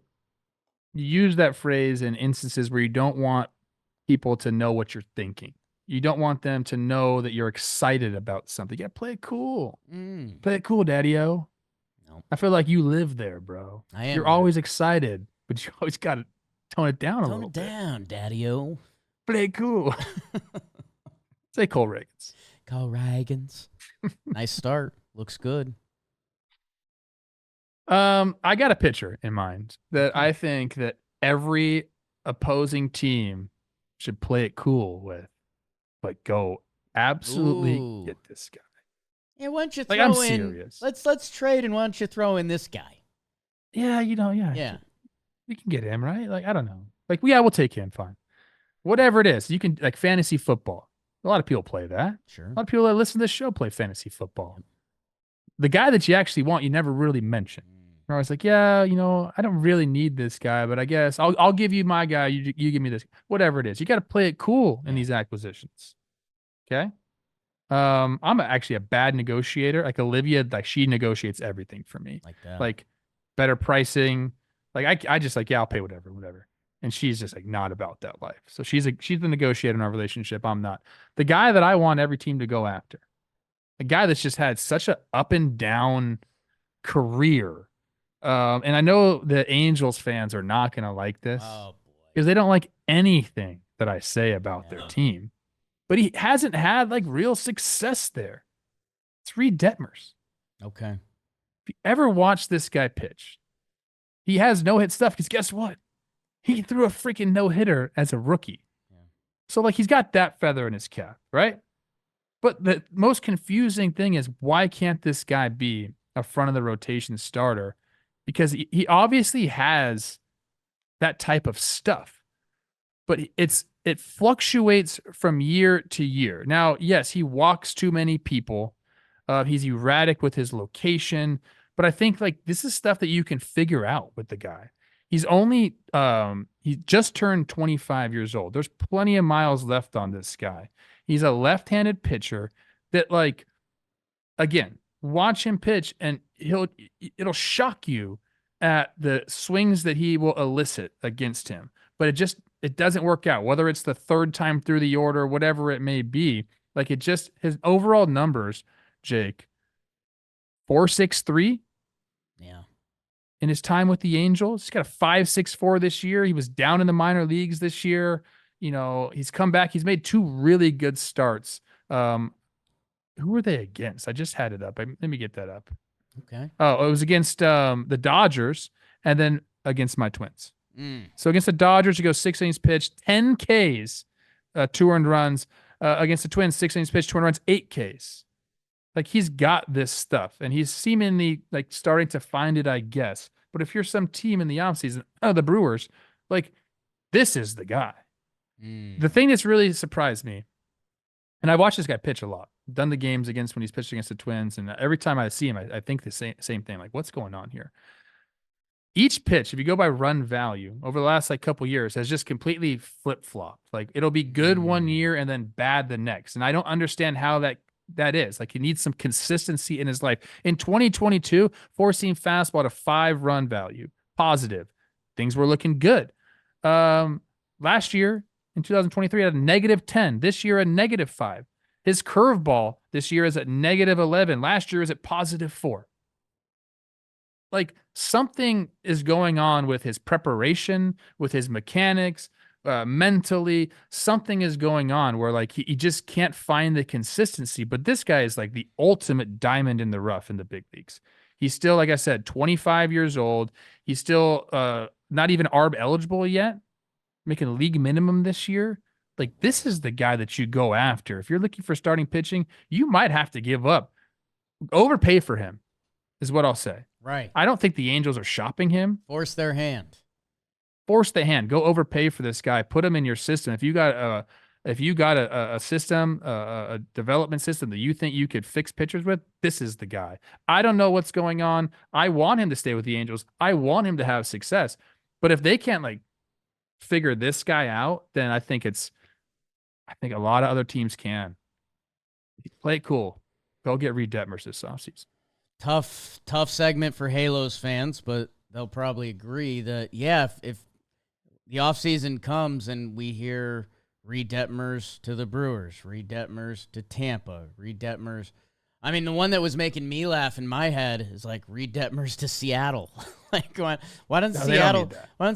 B: you use that phrase in instances where you don't want people to know what you're thinking. You don't want them to know that you're excited about something. Yeah, play it cool. Play it cool, Daddy-O.
A: No.
B: I feel like you live there, bro.
A: I am.
B: You're always excited, but you always got to tone it down a
A: Tone
B: little
A: it down, Daddy-O.
B: Play it cool. Say Cole Reagans.
A: Cole Reagans. Nice start. Looks good.
B: I got a pitcher in mind that I think that every opposing team should play it cool with. But go absolutely get this guy.
A: Yeah, why don't you
B: Like,
A: throw
B: I'm
A: in?
B: serious.
A: Let's trade, and why don't you throw in this guy?
B: Yeah,
A: Yeah.
B: we can get him, right? Like, I don't know. Like, yeah, we'll take him, fine. Whatever it is, you can, like, fantasy football. A lot of people play that.
A: Sure.
B: A lot of people that listen to this show play fantasy football. The guy that you actually want, you never really mention. You're always like, yeah, I don't really need this guy, but I guess I'll give you my guy. You give me this. Whatever it is, you got to play it cool in these acquisitions. Okay. I'm actually a bad negotiator. Like Olivia, like she negotiates everything for me.
A: Like that.
B: Like better pricing. Like I just like, yeah, I'll pay whatever. And she's just like not about that life. So she's the negotiator in our relationship. I'm not. The guy that I want every team to go after, a guy that's just had such a up and down career. And I know the Angels fans are not going to like this because they don't like anything that I say about their team. But he hasn't had like real success there. It's Reid Detmers.
A: Okay.
B: If you ever watch this guy pitch, he has no-hit stuff because guess what? He threw a freaking no-hitter as a rookie. Yeah. So like he's got that feather in his cap, right? But the most confusing thing is why can't this guy be a front of the rotation starter? Because he obviously has that type of stuff, but it fluctuates from year to year. Now, yes, he walks too many people. He's erratic with his location, but I think like this is stuff that you can figure out with the guy. He's only he just turned 25 years old. There's plenty of miles left on this guy. He's a left-handed pitcher that, like, again, watch him pitch and it'll shock you at the swings that he will elicit against him. But it doesn't work out, whether it's the third time through the order, whatever it may be. Like his overall numbers, Jake, 4.63.
A: Yeah.
B: In his time with the Angels, he's got a 5.64 this year. He was down in the minor leagues this year. He's come back. He's made 2 really good starts. Who were they against? I just had it up. Let me get that up.
A: Okay.
B: Oh, it was against the Dodgers and then against my Twins. So against the Dodgers, he goes 6 innings pitched, 10 Ks, 2 earned runs. Against the Twins, 6 innings pitched, 2 earned runs, 8 Ks. Like he's got this stuff and he's seemingly like starting to find it, I guess. But if you're some team in the offseason, the Brewers, like this is the guy. The thing that's really surprised me, and I watched this guy pitch a lot, done the games against when he's pitched against the Twins. And every time I see him, I think the same thing. Like, what's going on here? Each pitch, if you go by run value over the last like couple years, has just completely flip-flopped. Like it'll be good one year and then bad the next. And I don't understand how that is. Like he needs some consistency in his life. In 2022, 4-seam fastball at a 5 run value, positive. Things were looking good. Last year in 2023, had a -10. This year, a -5. His curveball this year is at -11. Last year is at +4. Like something is going on with his preparation, with his mechanics, mentally. Something is going on where like he just can't find the consistency. But this guy is like the ultimate diamond in the rough in the big leagues. He's still, like I said, 25 years old. He's still not even ARB eligible yet, making league minimum this year. Like this is the guy that you go after. If you're looking for starting pitching, you might have to give up. Overpay for him is what I'll say.
A: Right.
B: I don't think the Angels are shopping him.
A: Force their hand.
B: Force the hand. Go overpay for this guy. Put him in your system. If you got a system, a development system that you think you could fix pitchers with, this is the guy. I don't know what's going on. I want him to stay with the Angels. I want him to have success. But if they can't like figure this guy out, then I think a lot of other teams can. Play it cool. Go get Reid Detmers this offseason.
A: Tough segment for Halos fans, but they'll probably agree that, yeah, if the offseason comes and we hear Reid Detmers to the Brewers, Reid Detmers to Tampa, Reid Detmers. I mean, the one that was making me laugh in my head is like Reid Detmers to Seattle. Like, why don't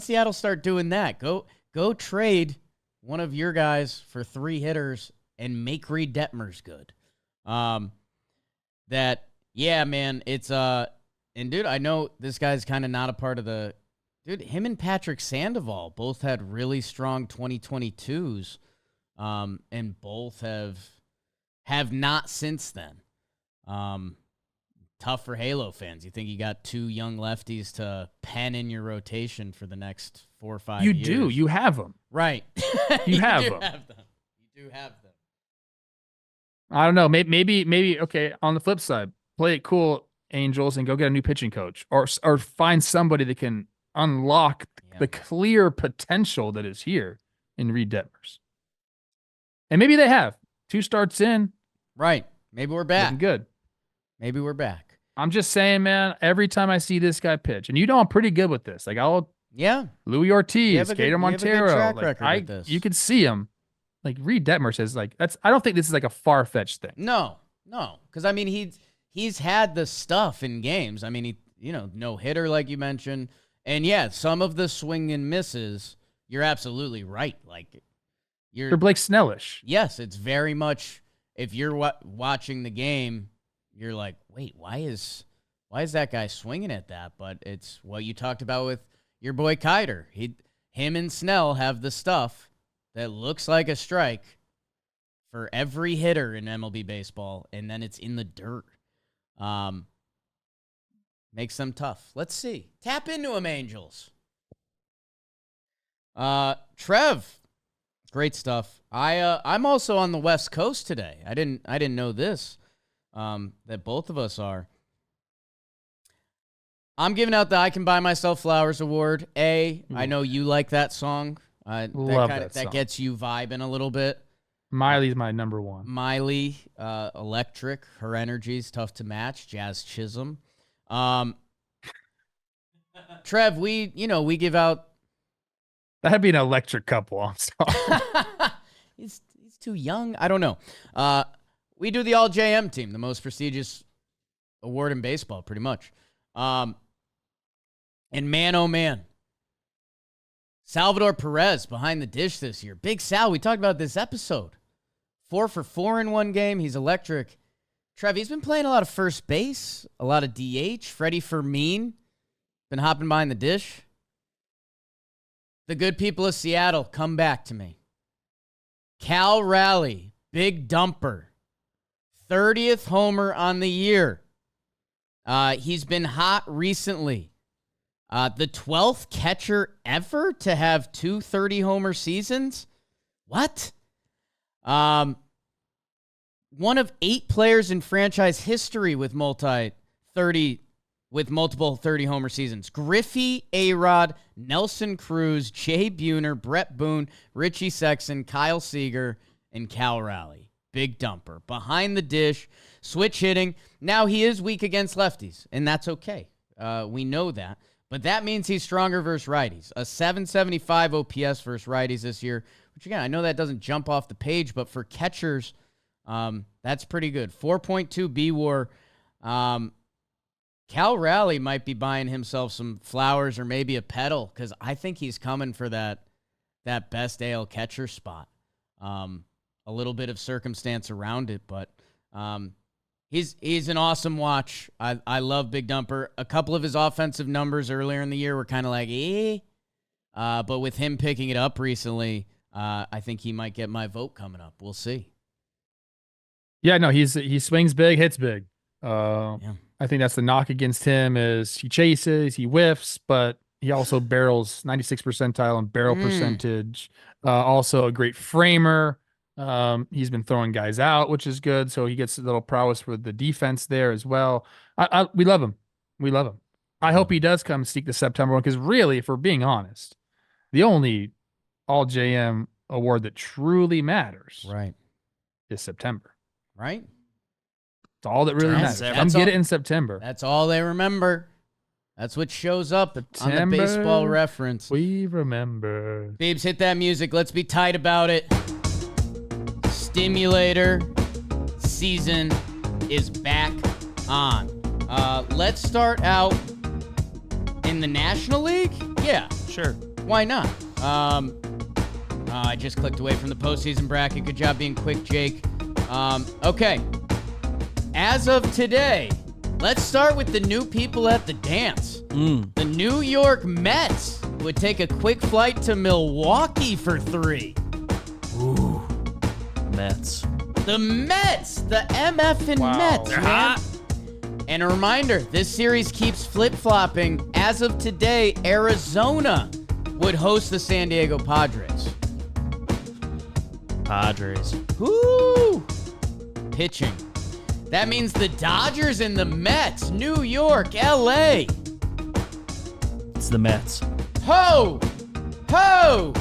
A: Seattle start doing that? Go trade one of your guys for 3 hitters and make Reid Detmers good. Yeah, man, it's and dude, I know this guy's kind of not a part of the dude. Him and Patrick Sandoval both had really strong 2022s, and both have not since then. Tough for Halo fans. You think you got 2 young lefties to pen in your rotation for the next 4 or 5 years.
B: You do. You have them.
A: Right.
B: You have
A: do
B: them.
A: have them. You do have them.
B: I don't know. Maybe. Okay. On the flip side, play it cool, Angels, and go get a new pitching coach, or find somebody that can unlock the clear potential that is here in Reid Detmers. And maybe they have 2 starts in.
A: Right. Maybe we're back.
B: Looking good.
A: Maybe we're back.
B: I'm just saying, man, every time I see this guy pitch, and you know I'm pretty good with this. Like Louis Ortiz, Keider Montero. You could see him. Like Reid Detmers says, like I don't think this is like a far-fetched thing.
A: No. Because I mean he's had the stuff in games. I mean he no hitter like you mentioned. And yeah, some of the swing and misses, you're absolutely right. Like
B: you're Blake Snellish.
A: Yes, it's very much if you're watching the game, you're like, wait, why is that guy swinging at that? But it's what you talked about with your boy Keider. Him and Snell have the stuff that looks like a strike for every hitter in MLB baseball, and then it's in the dirt. Makes them tough. Let's see. Tap into him, Angels. Trev, great stuff. I'm also on the West Coast today. I didn't know this. That both of us are. I'm giving out the I Can Buy Myself Flowers award. I know you like that song.
B: Love that song.
A: That gets you vibing a little bit.
B: Miley's my number one.
A: Miley, electric. Her energy's tough to match. Jazz Chisholm. Trev, we give out.
B: That'd be an electric couple. I'm sorry.
A: He's too young. I don't know. We do the All JM team, the most prestigious award in baseball, pretty much. And man, oh man, Salvador Perez behind the dish this year. Big Sal, we talked about this episode. 4 for 4 in one game. He's electric. Trev, he's been playing a lot of first base, a lot of DH. Freddie Fermin, been hopping behind the dish. The good people of Seattle, come back to me. Cal Raleigh, big dumper. 30th homer on the year. He's been hot recently. The 12th catcher ever to have 2 30-homer seasons? What? One of 8 players in franchise history with multiple 30-homer seasons. Griffey, A-Rod, Nelson Cruz, Jay Buhner, Brett Boone, Richie Sexton, Kyle Seager, and Cal Raleigh. Big dumper. Behind the dish, switch hitting. Now he is weak against lefties, and that's okay. We know that. But that means he's stronger versus righties. A 775 OPS versus righties this year, which, again, I know that doesn't jump off the page, but for catchers, that's pretty good. 4.2 B-WAR. Cal Raleigh might be buying himself some flowers or maybe a pedal because I think he's coming for that best AL catcher spot. A little bit of circumstance around it, but he's an awesome watch. I love Big Dumper. A couple of his offensive numbers earlier in the year were kind of like, but with him picking it up recently, I think he might get my vote coming up. We'll see.
B: Yeah, no, he swings big, hits big. I think that's the knock against him is he chases, he whiffs, but he also barrels 96th percentile in barrel percentage. Also a great framer. He's been throwing guys out, which is good. So he gets a little prowess with the defense there as well. We love him. We love him. I hope he does come sneak the September one because really, if we're being honest, the only All JM award that truly matters is September.
A: Right?
B: It's all that really matters. Come get it in September.
A: That's all they remember. That's what shows up on the Baseball Reference.
B: We remember.
A: Beebs, hit that music. Let's be tight about it. Stimulator season is back on. Let's start out in the National League. Yeah,
C: sure.
A: Why not? I just clicked away from the postseason bracket. Good job being quick, Jake. Okay. As of today, let's start with the new people at the dance. The New York Mets would take a quick flight to Milwaukee for 3.
C: Ooh, Mets.
A: The Mets, the MF and
B: Wow.
A: Mets,
C: They're
A: man.
C: hot.
A: And a reminder, this series keeps flip-flopping. As of today, Arizona would host the San Diego Padres.
C: Padres.
A: Woo! Pitching. That means the Dodgers and the Mets, New York, LA.
C: It's the Mets.
A: Ho! Ho!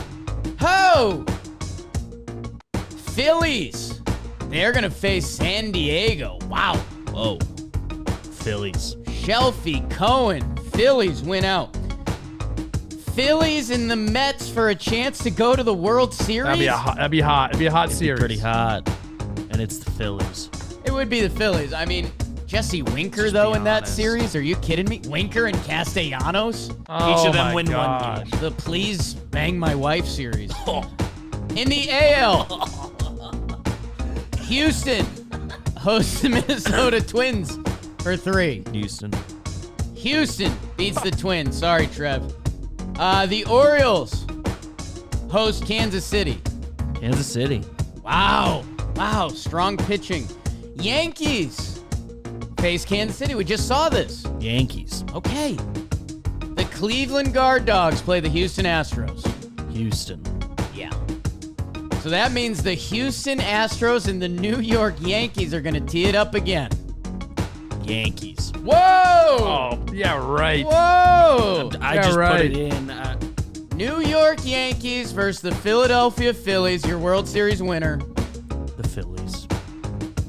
A: Ho! Phillies. They're going to face San Diego. Wow.
C: Whoa. Phillies.
A: Shelfie, Cohen, Phillies win out. Phillies and the Mets for a chance to go to the World Series.
B: That'd be hot. It'd be a hot
C: It'd be
B: series.
C: pretty hot. And it's the Phillies.
A: It would be the Phillies. I mean, Jesse Winker,
C: Just
A: though,
C: be
A: in that
C: honest.
A: series. Are you kidding me? Winker and Castellanos?
B: Oh
C: Each of them
B: my
C: win
B: gosh.
C: one game.
A: The Please Bang My Wife series. In the AL, Houston hosts the Minnesota Twins for 3.
C: Houston.
A: Houston beats the Twins. Sorry, Trev. The Orioles host Kansas City.
C: Kansas City.
A: Wow. Wow. Strong pitching. Yankees face Kansas City. We just saw this.
C: Yankees.
A: Okay. The Cleveland Guard Dogs play the Houston Astros.
C: Houston.
A: Yeah. So that means the Houston Astros and the New York Yankees are going to tee it up again.
C: Yankees.
A: Whoa!
B: Oh, yeah, right.
A: Whoa!
C: I
B: Yeah,
C: just put
B: right.
C: it in.
A: New York Yankees versus the Philadelphia Phillies, your World Series winner.
C: The Phillies.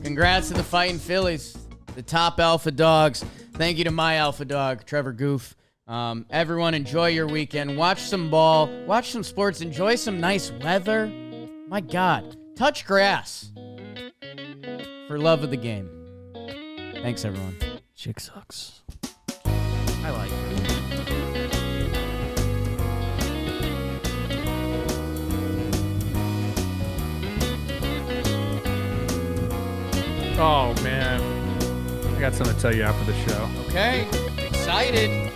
A: Congrats to the Fighting Phillies, the top alpha dogs. Thank you to my alpha dog, Trevor Goof. Everyone, enjoy your weekend. Watch some ball. Watch some sports. Enjoy some nice weather. My God. Touch grass. For love of the game. Thanks, everyone.
C: Chick sucks.
A: I like it.
B: Oh, man. I got something to tell you after the show.
A: Okay. Excited.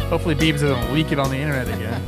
B: Hopefully Beebs doesn't leak it on the internet again.